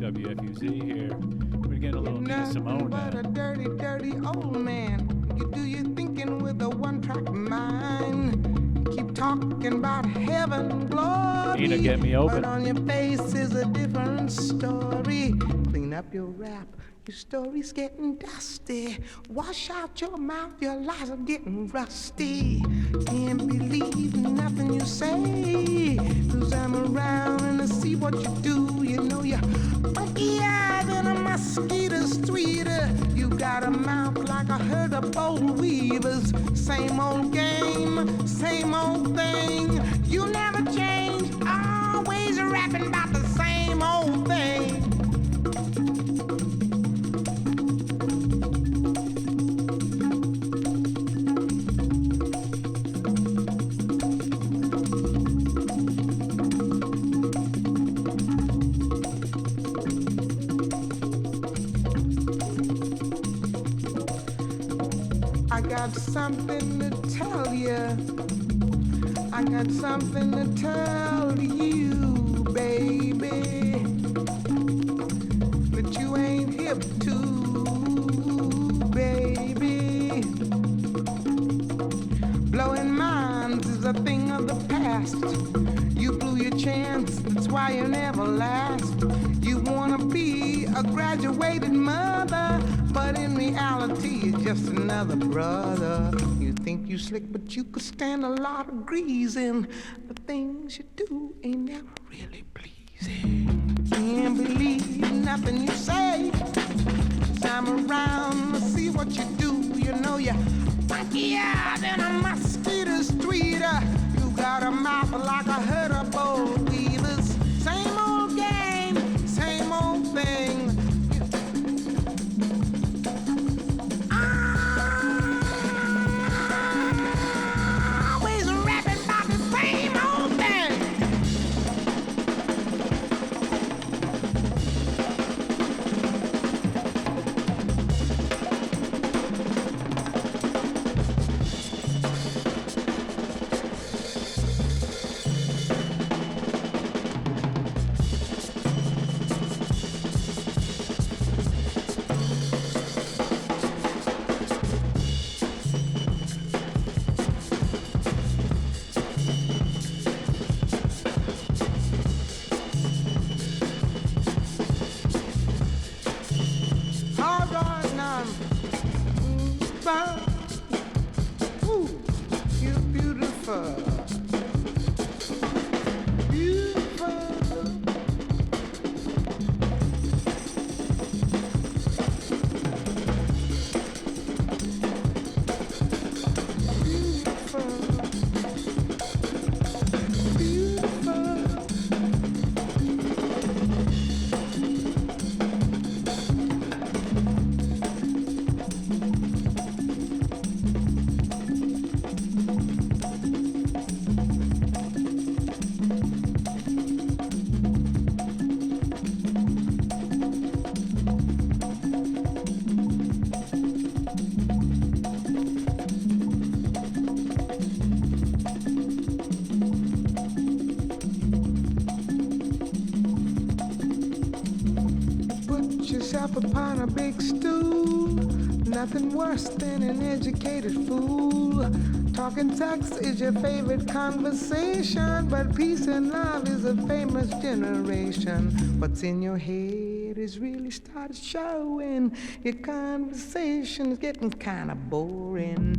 Wfuz here. We're getting a little Nina Simone now. But a dirty, dirty old man. You do your thinking with a one-track mind. Keep talking about heaven and glory. Nina, get me open. But on your face is a different story. Clean up your rap. Your story's getting dusty. Wash out your mouth, your lies are getting rusty. Can't believe nothing you say. 'Cause I'm around and I see what you do. You know you're funkier than a mosquito's tweeter. You got a mouth like a herd of bold weavers. Same old game, same old thing. You never change, always rapping about the same old thing. got something to tell you. I got something to tell you, baby, that you ain't hip to, baby. Blowing minds is a thing of the past. You blew your chance, that's why you never last. You wanna be a graduated mother, but in reality you're just another brother. You think you slick, but you could stand a lot of greasing. The things you do ain't never really pleasing. Can't believe nothing you say. 'Cause I'm around to see what you do. You know you're funkier than a mosquito's tweeter. You got a mouth like a herd of boll weavers. Same old game, same old thing. Always rapping about the same old thing. Ooh, you're beautiful. Beautiful. Upon a big stool, nothing worse than an educated fool. Talking sex is your favorite conversation, but peace and love is a famous generation. What's in your head is really started showing. Your conversation is getting kind of boring.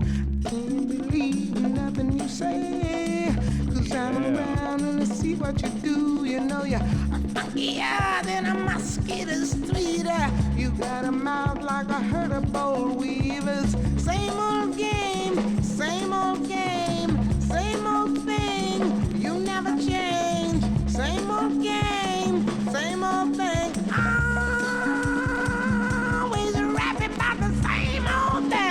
Can't believe nothing you say, 'cause I'm around and I see what you do. You know you're funkier than a mosquito's tweeter. You got a mouth like a herd of boll weavers. Same old game, same old game, same old thing. You never change. Same old game, same old thing. Always rapping about the same old thing.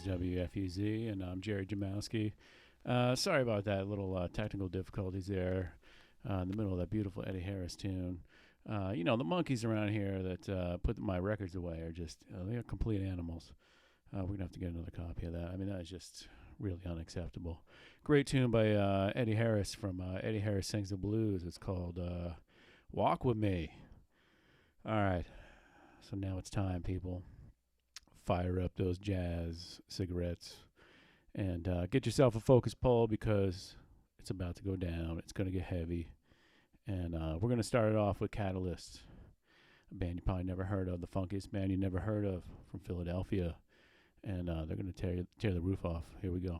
WFUZ, and I'm Jerry Jamowski. Sorry about that little technical difficulties there in the middle of that beautiful Eddie Harris tune. The monkeys around here that put my records away are just they're complete animals. We're going to have to get another copy of that. I mean, that is just really unacceptable. Great tune by Eddie Harris from Eddie Harris Sings the Blues. It's called Walk With Me. All right. So now it's time, people. Fire up those jazz cigarettes and get yourself a focus pole because it's about to go down. It's going to get heavy. And we're going to start it off with Catalyst, a band you probably never heard of, the funkiest band you never heard of from Philadelphia. And they're going to tear the roof off. Here we go.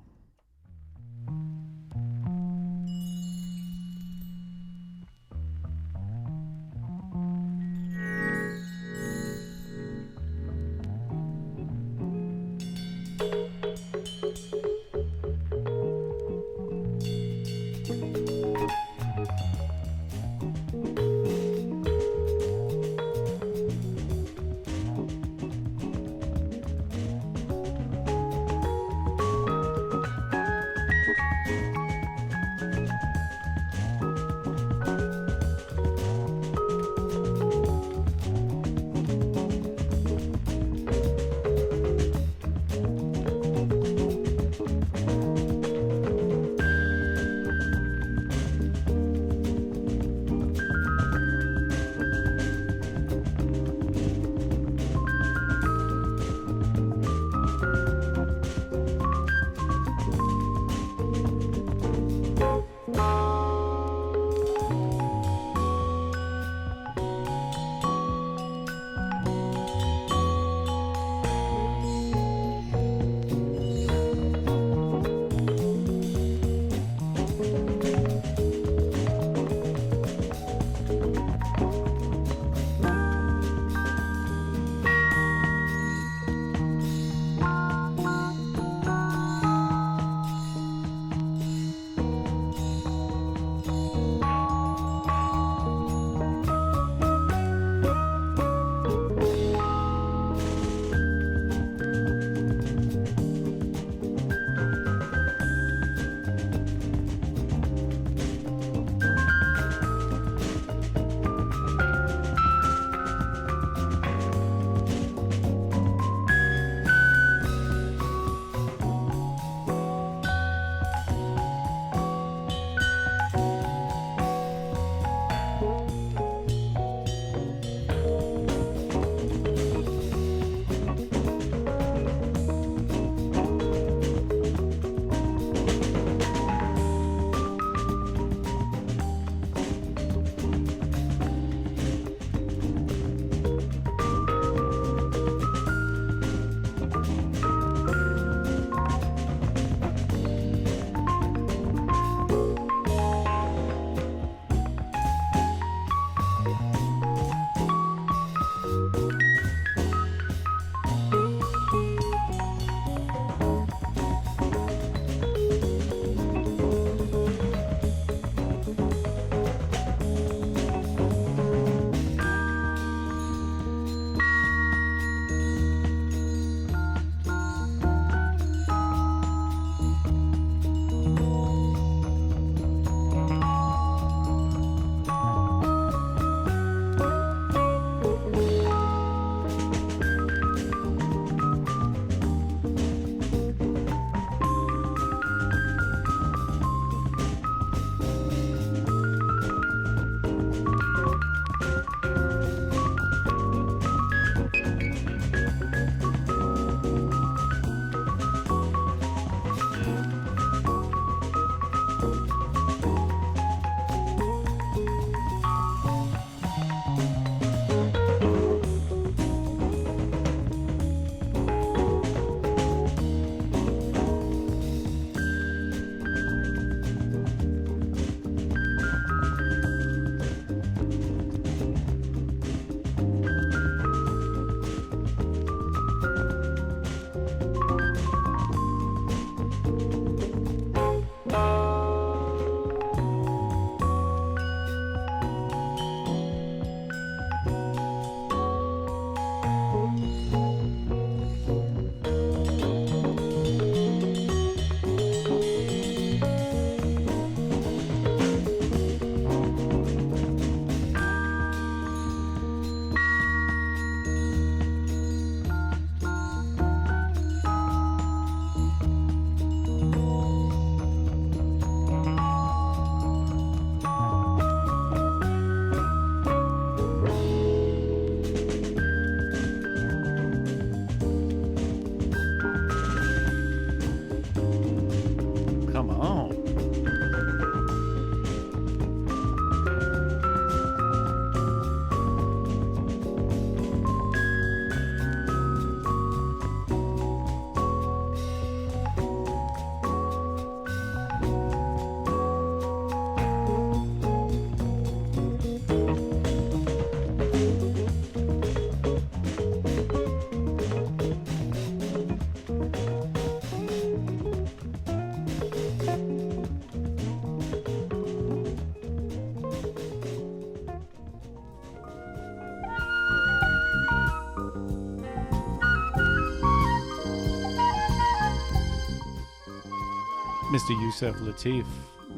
Mr. Yusef Lateef,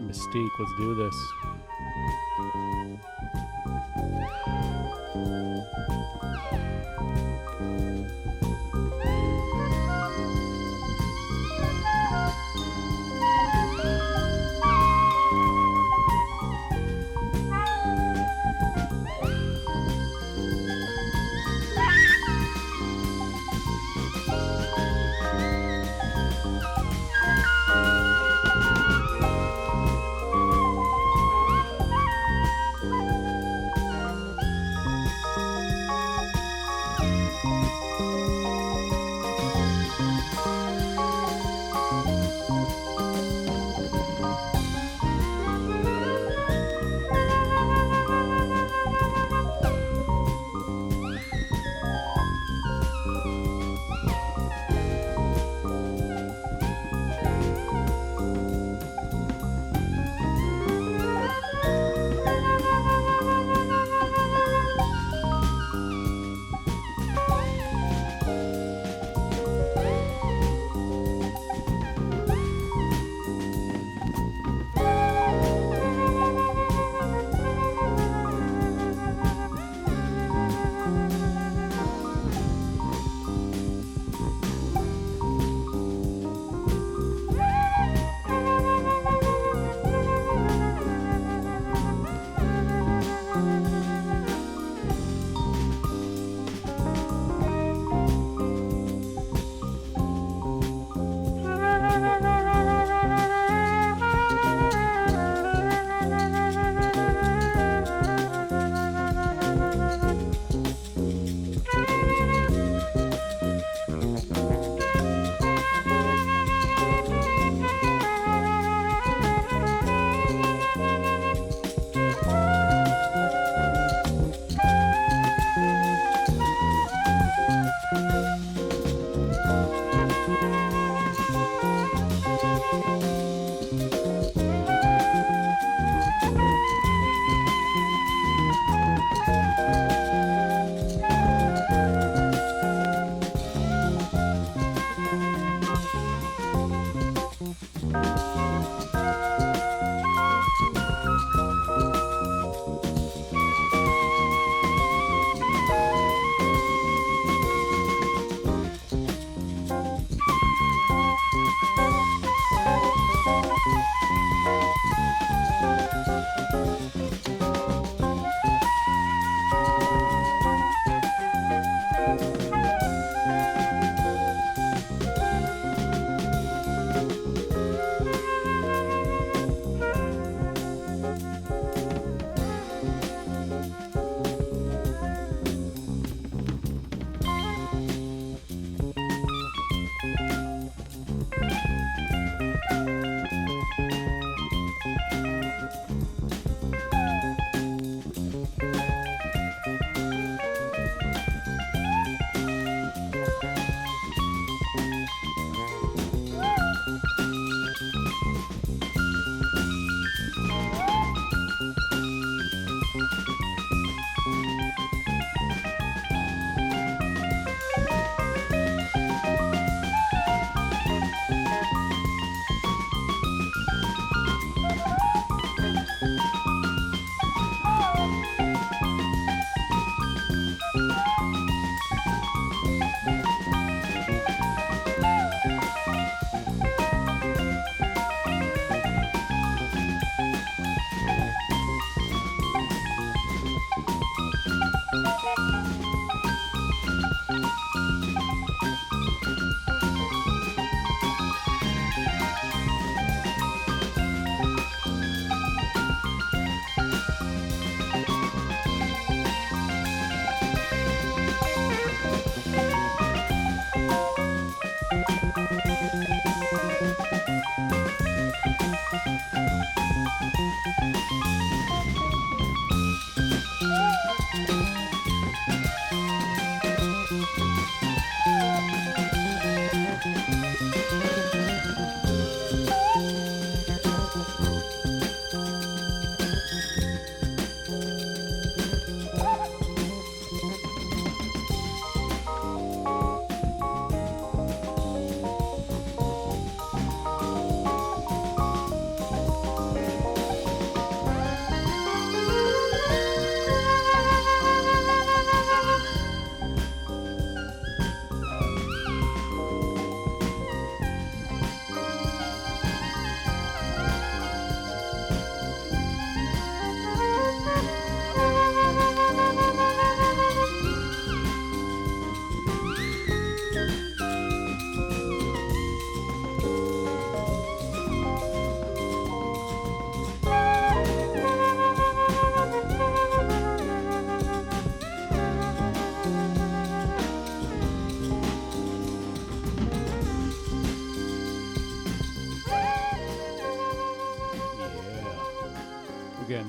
Mystique. Let's do this.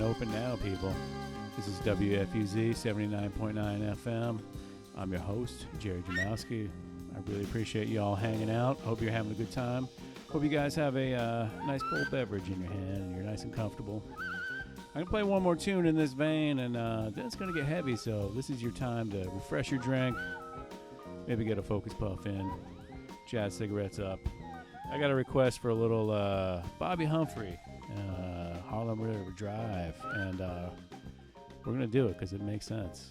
and open now, people. This is WFUZ 79.9 FM. I'm your host, Jerry Janowski. I really appreciate you all hanging out. Hope you're having a good time. Hope you guys have a nice cold beverage in your hand and you're nice and comfortable. I'm going to play one more tune in this vein, and then it's going to get heavy, so this is your time to refresh your drink, maybe get a Focus Puff in, jazz cigarettes up. I got a request for a little Bobby Humphrey, Harlem River Drive, and we're going to do it because it makes sense.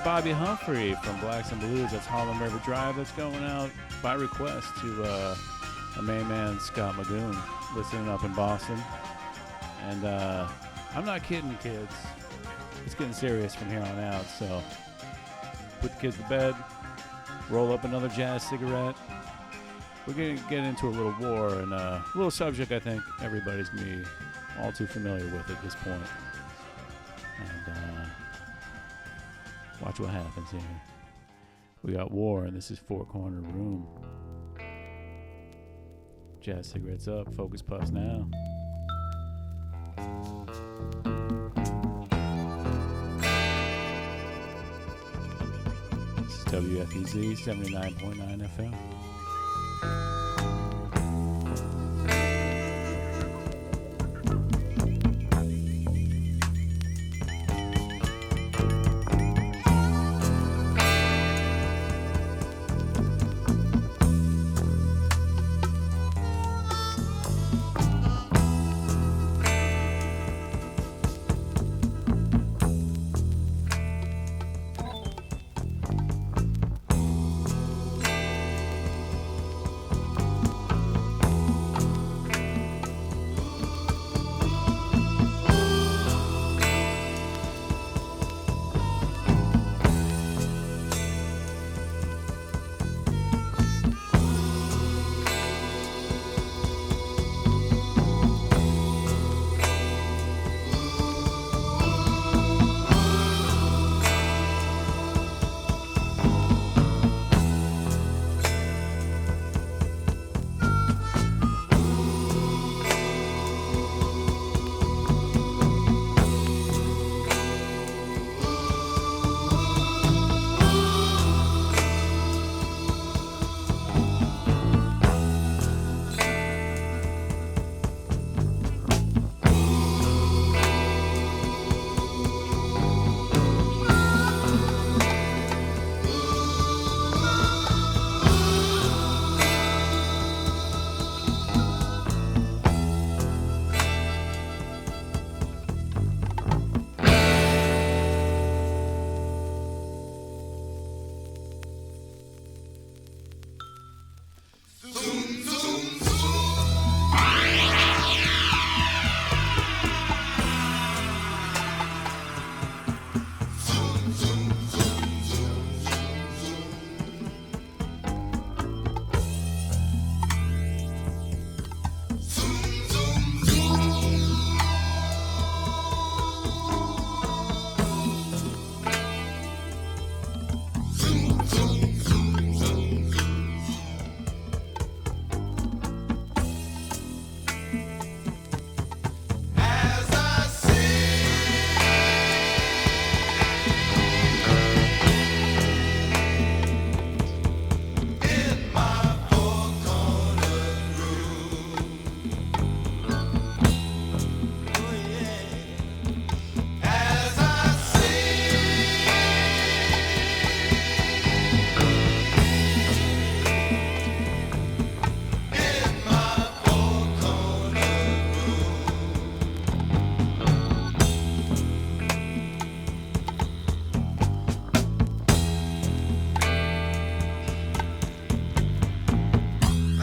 Bobby Humphrey from Blacks and Blues. That's Harlem River Drive. That's going out by request to a main man, Scott Magoon, listening up in Boston. And I'm not kidding, kids. It's getting serious from here on out. So put the kids to bed, roll up another jazz cigarette. We're going to get into a little war and a little subject I think everybody's going to be all too familiar with at this point. And watch what happens here. We got war, and this is Four Corner Room. Jazz cigarettes up, focus puffs now. This is WFUZ 79.9 FM.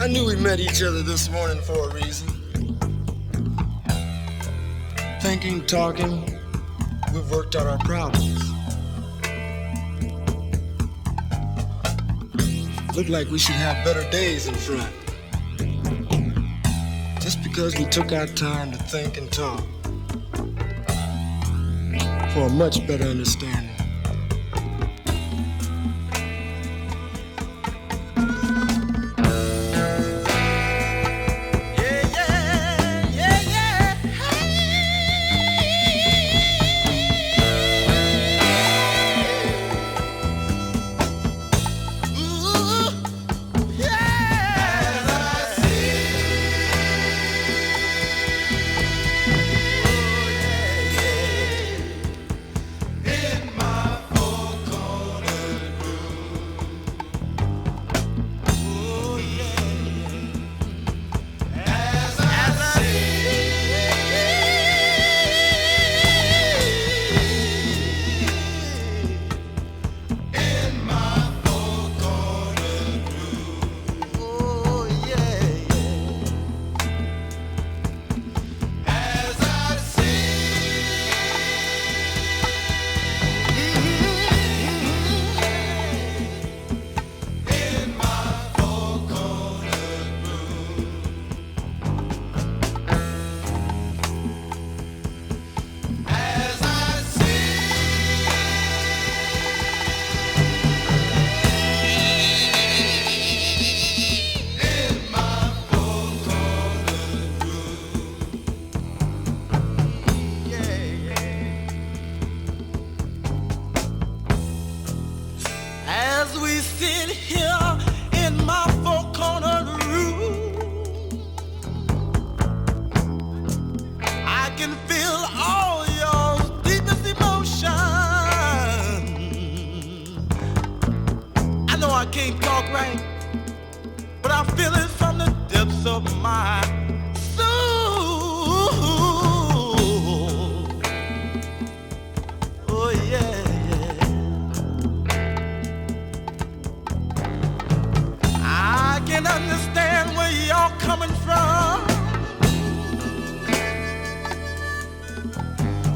I knew we met each other this morning for a reason. Thinking, talking, we've worked out our problems. Look like we should have better days in front. Just because we took our time to think and talk for a much better understanding. In my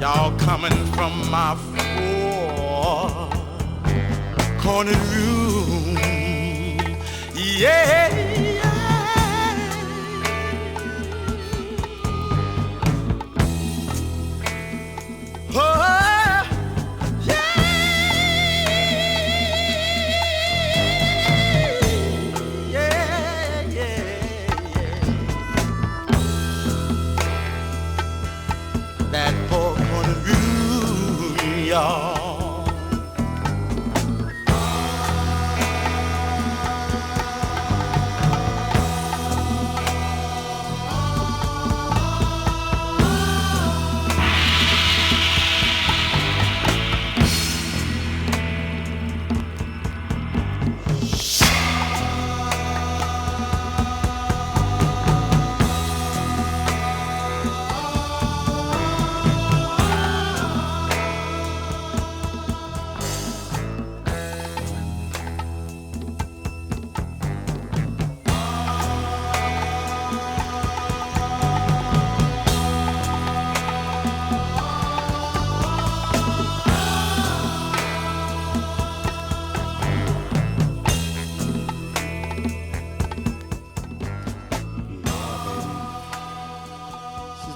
all coming from my four-cornered room. Yeah. Oh, yeah. Yeah, yeah, yeah. That four-cornered room, y'all.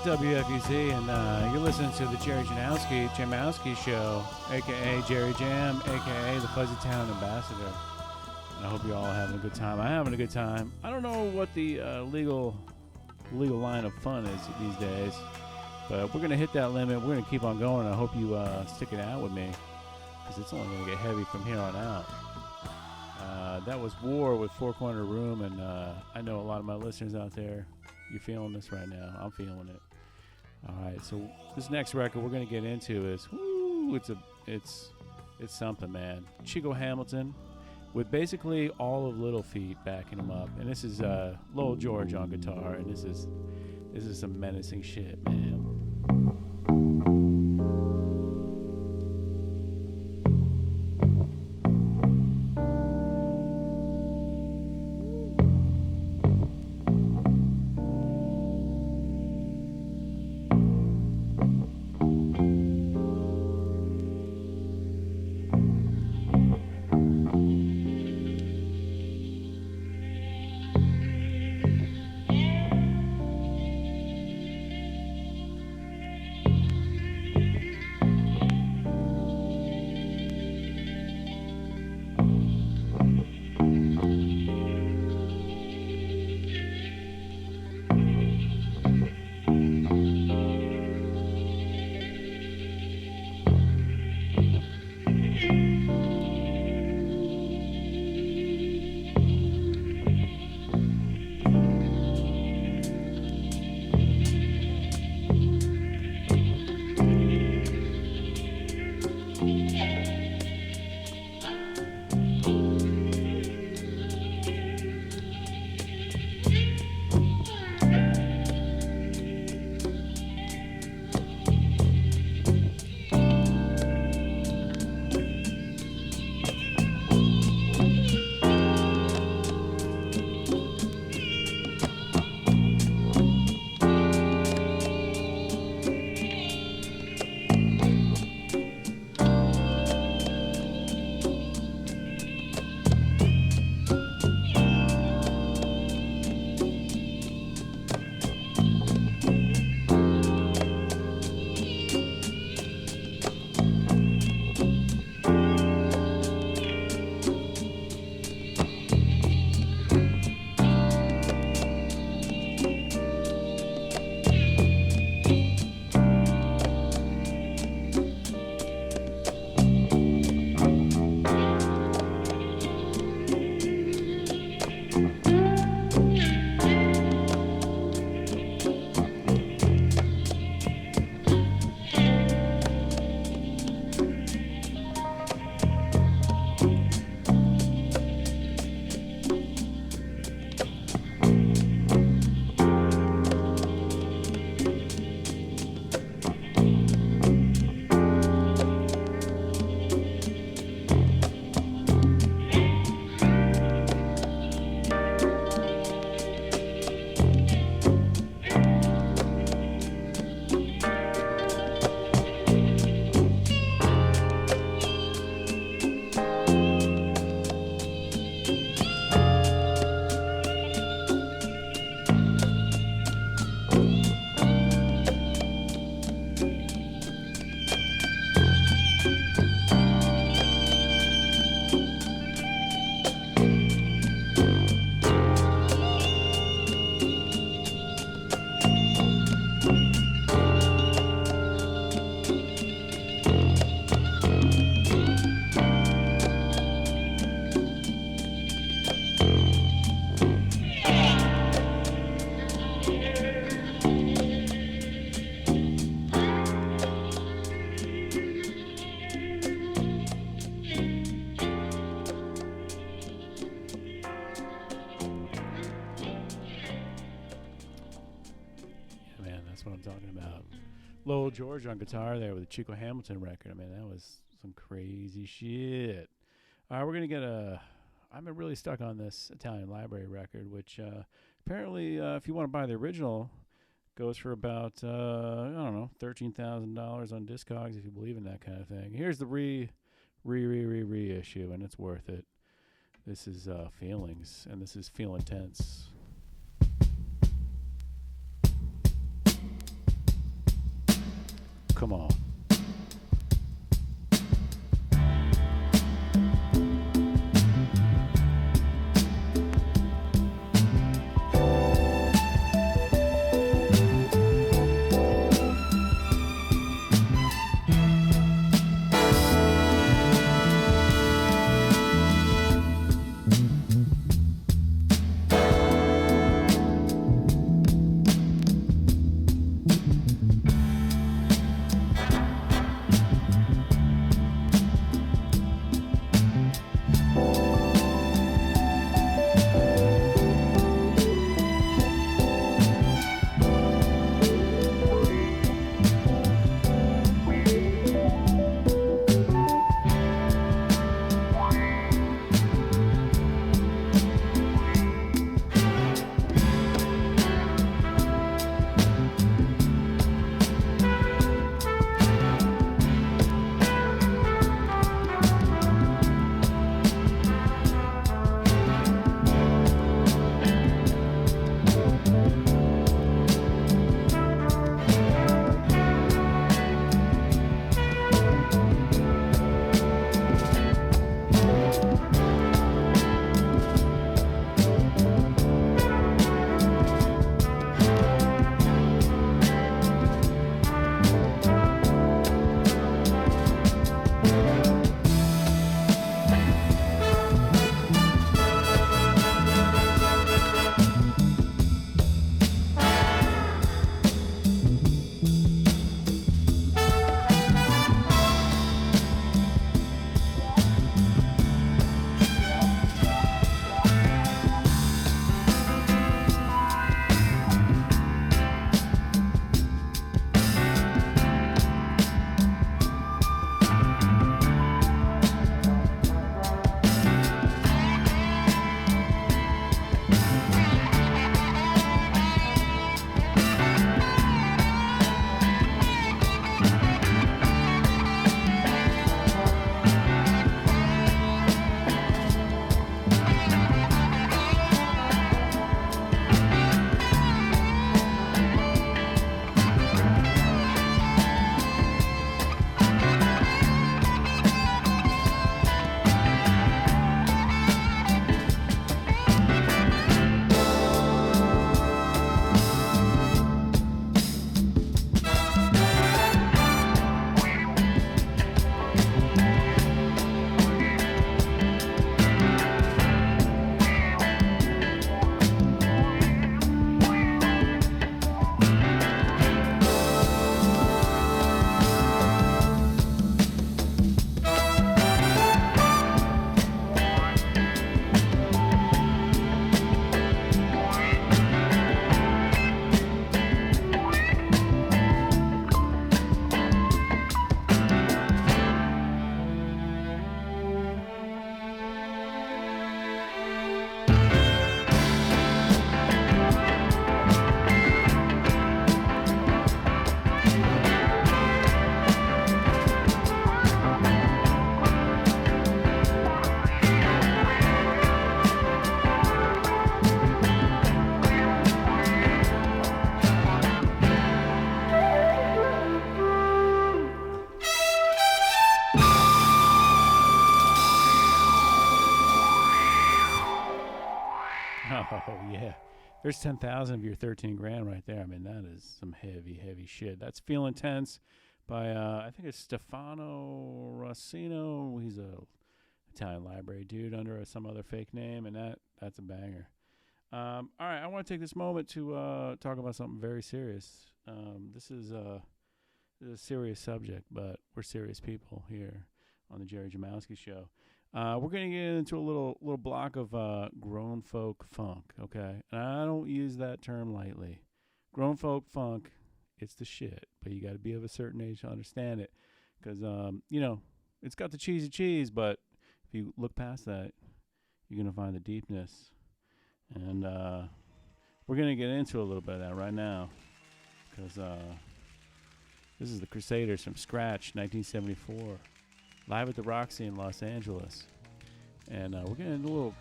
WFUZ, and you're listening to the Jerry Janowski Show, a.k.a. Jerry Jam, a.k.a. the Fuzzy Town Ambassador. And I hope you're all having a good time. I'm having a good time. I don't know what the legal line of fun is these days, but we're going to hit that limit. We're going to keep on going. I hope you stick it out with me, because it's only going to get heavy from here on out. That was War with Four Corner Room, and I know a lot of my listeners out there, you're feeling this right now. I'm feeling it. All right, so this next record we're going to get into is, it's something, man. Chico Hamilton with basically all of Little Feat backing him up, and this is Lowell George on guitar, and this is some menacing shit, man. That's what I'm talking about. Lowell George on guitar there with the Chico Hamilton record. I mean, that was some crazy shit. All right, we're going to get I've been really stuck on this Italian Library record, which apparently, if you want to buy the original, goes for about, I don't know, $13,000 on Discogs, if you believe in that kind of thing. Here's the reissue, and it's worth it. This is Feelings, and this is Feel Intense. Come on. Oh, yeah. There's 10,000 of your 13 grand right there. I mean, that is some heavy, heavy shit. That's Feel Intense by, I think it's Stefano Rossino. He's a Italian Library dude under some other fake name, and that's a banger. All right, I want to take this moment to talk about something very serious. This is a serious subject, but we're serious people here on the Jerry Jamowski Show. We're going to get into a little block of grown folk funk, okay? And I don't use that term lightly. Grown folk funk, it's the shit, but you got to be of a certain age to understand it, because it's got the cheesy cheese, but if you look past that, you're going to find the deepness. And we're going to get into a little bit of that right now, because this is the Crusaders from Scratch, 1974, live at the Roxy in Los Angeles. And we're getting into a little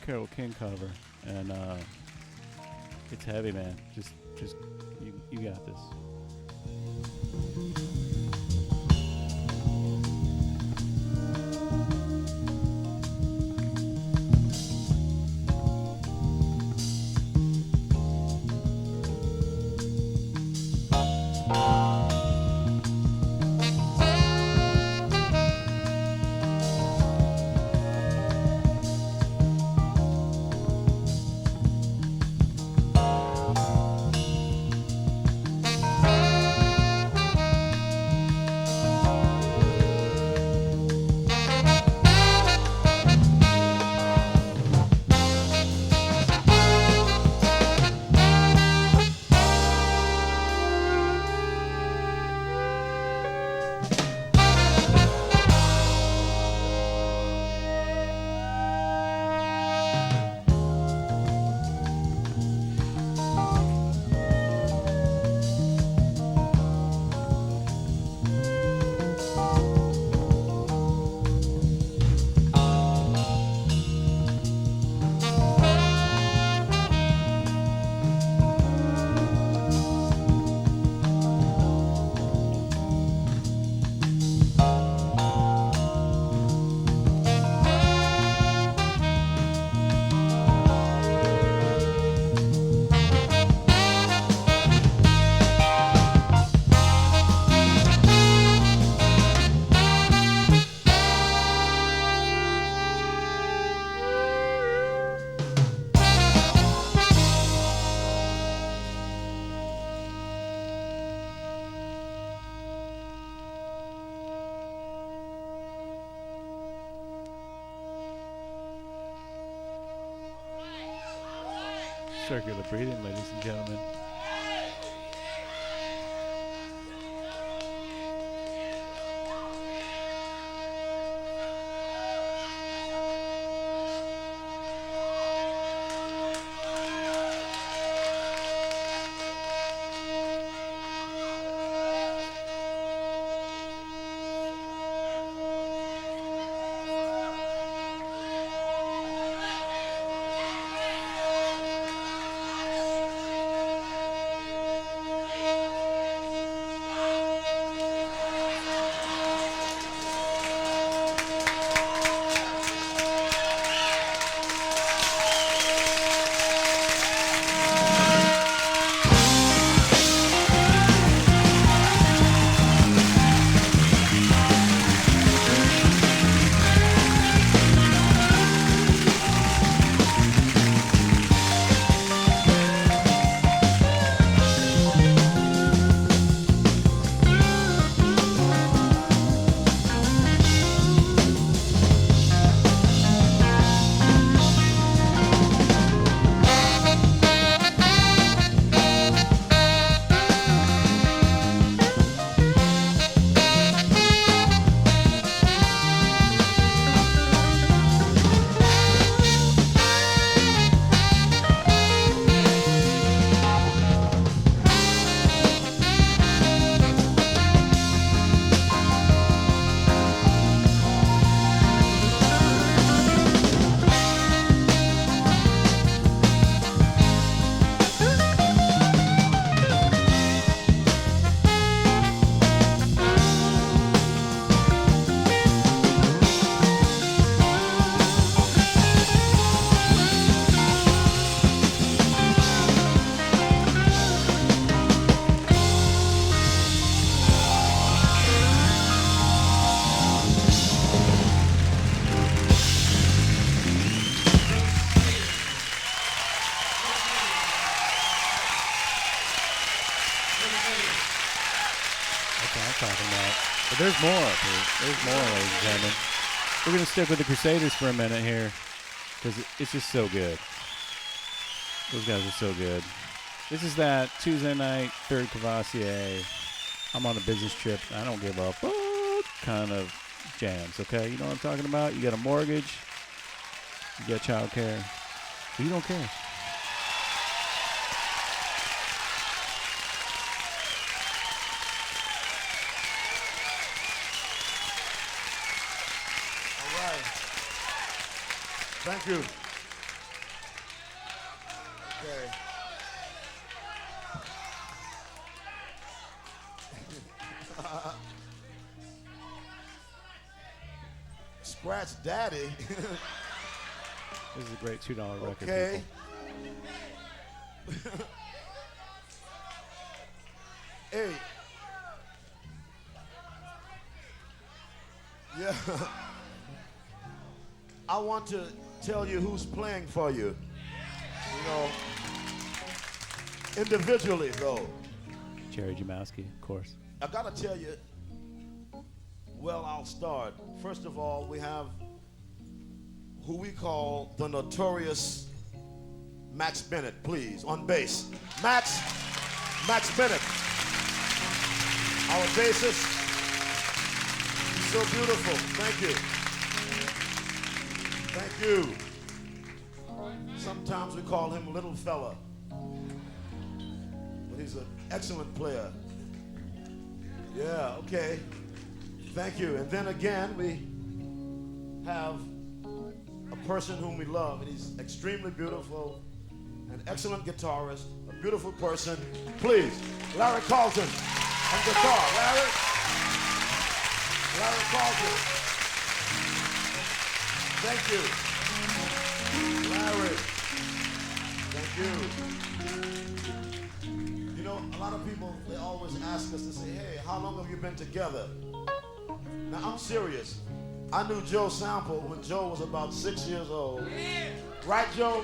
Carole King cover, and it's heavy, man. Just you got this. Circular breathing, ladies and gentlemen. That's what I'm talking about. But there's more up here. There's more, ladies and gentlemen. We're going to stick with the Crusaders for a minute here because it's just so good. Those guys are so good. This is that Tuesday night, third Cavassier. I'm on a business trip. I don't give a fuck kind of jams, okay? You know what I'm talking about? You got a mortgage. You got child care. But you don't care. Thank you. Okay. Scratch Daddy. This is a great $2 record. Okay. Hey. Yeah. I want to tell you who's playing for you. You know, individually though. Jerry Jamowski, of course. I gotta tell you, well, I'll start. First of all, we have who we call the notorious Max Bennett, please, on bass. Max Bennett, our bassist. He's so beautiful. Thank you. Thank you. Sometimes we call him Little Fella, but he's an excellent player. Yeah, okay. Thank you. And then again, we have a person whom we love, and he's extremely beautiful, an excellent guitarist, a beautiful person. Please, Larry Carlton on guitar. Larry Carlton. Thank you. Larry. Thank you. You know, a lot of people, they always ask us to say, hey, how long have you been together? Now, I'm serious. I knew Joe Sample when Joe was about 6 years old. Yeah. Right, Joe?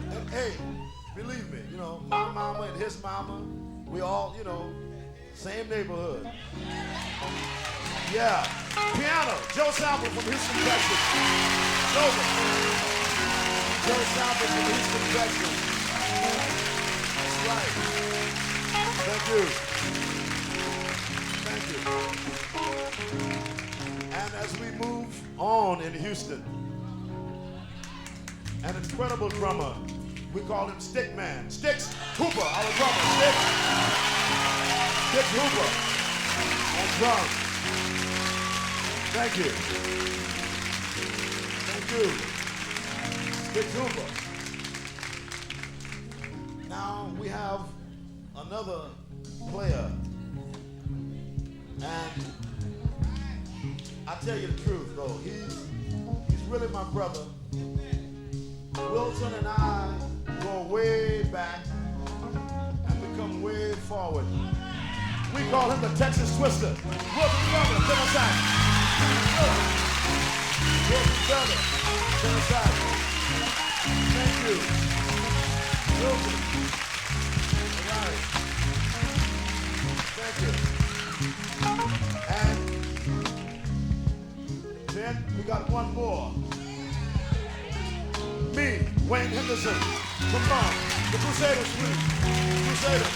And, hey, believe me, you know, my mama and his mama, we all, you know, same neighborhood. Yeah. Piano, Joe Sample from Houston, Texas. Nova. Joe Sample from Houston, Texas. That's right. Thank you. Thank you. And as we move on in Houston, an incredible drummer, we call him Stick Man. Sticks Hooper, our drummer. Sticks Hooper on drums. Thank you. Thank you. Sticks Hooper. Now we have another player. And I tell you the truth, though, he's really my brother. Wilson and I go way back and we come way forward. We call him the Texas Twister. Wilson Feather, tenor sax. Wilson Feather, tenor sax. Thank you. Wilson. All right. Thank you. And then we got one more. Me, Wayne Henderson, from the Crusaders, please. Crusaders.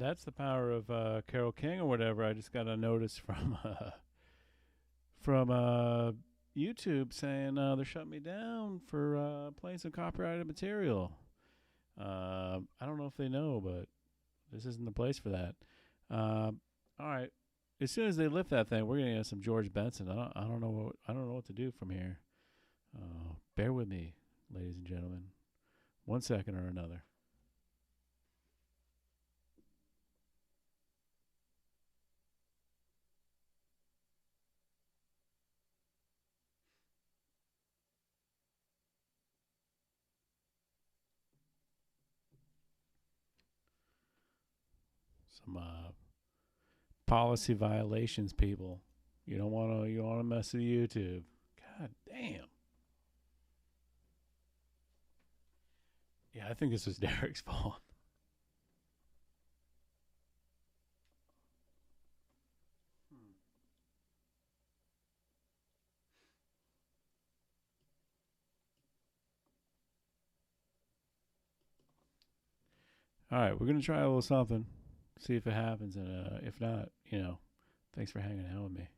that's the power of Carole King or whatever. I just got a notice from YouTube saying they're shutting me down for playing some copyrighted material. I don't know if they know, but this isn't the place for that. All right, as soon as they lift that thing, we're gonna get some George Benson. I don't know what to do from here. Bear with me, ladies and gentlemen. 1 second or another. Some policy violations, people. You don't want to mess with YouTube. God damn. Yeah, I think this was Derek's fault. All right, we're going to try a little something. See if it happens. And if not, thanks for hanging out with me.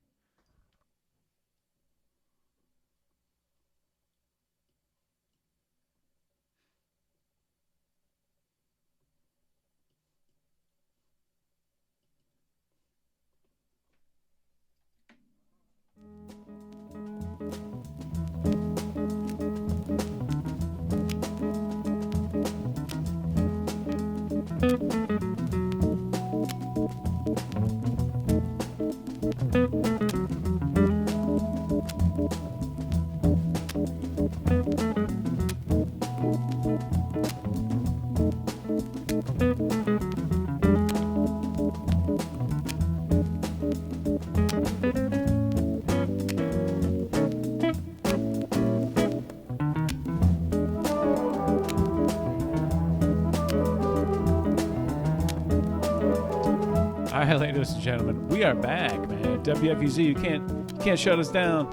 All right, ladies and gentlemen, we are back, man. WFUZ, you can't shut us down,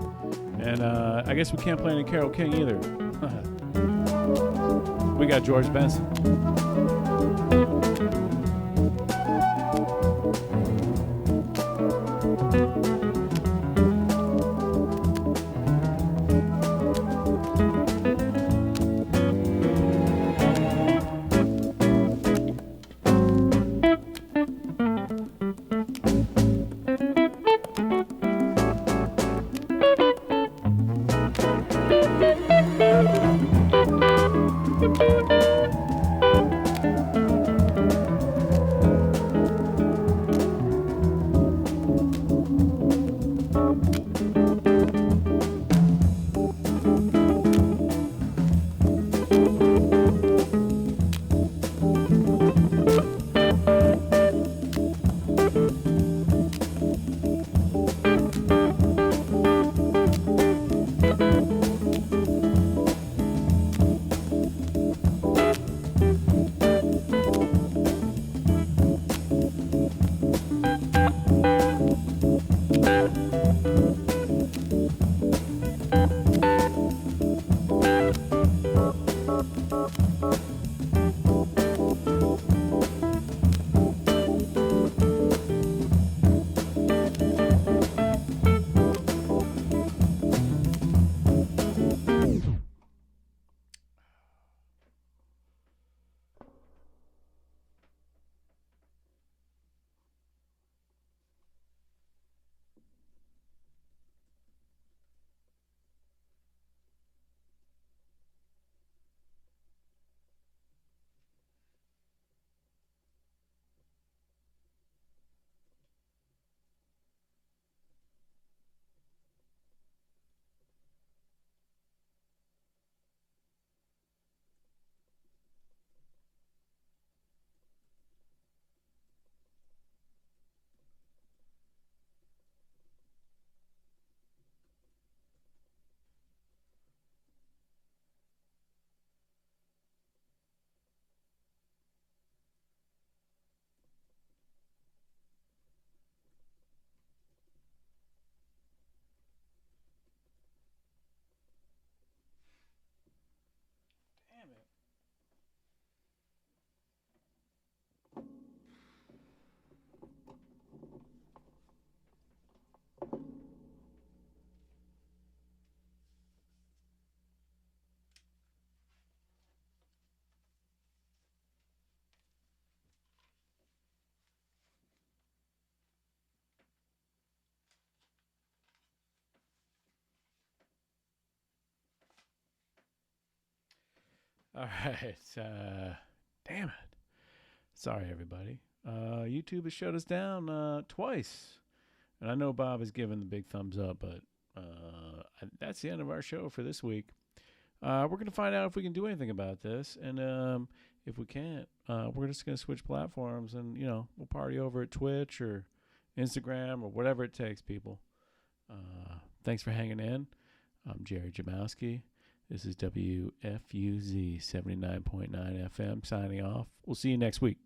and I guess we can't play any Carole King either. We got George Benson. All right. Damn it. Sorry, everybody. YouTube has shut us down twice. And I know Bob has given the big thumbs up, but that's the end of our show for this week. We're going to find out if we can do anything about this. And if we can't, we're just going to switch platforms and, we'll party over at Twitch or Instagram or whatever it takes, people. Thanks for hanging in. I'm Jerry Jamowski. This is WFUZ 79.9 FM signing off. We'll see you next week.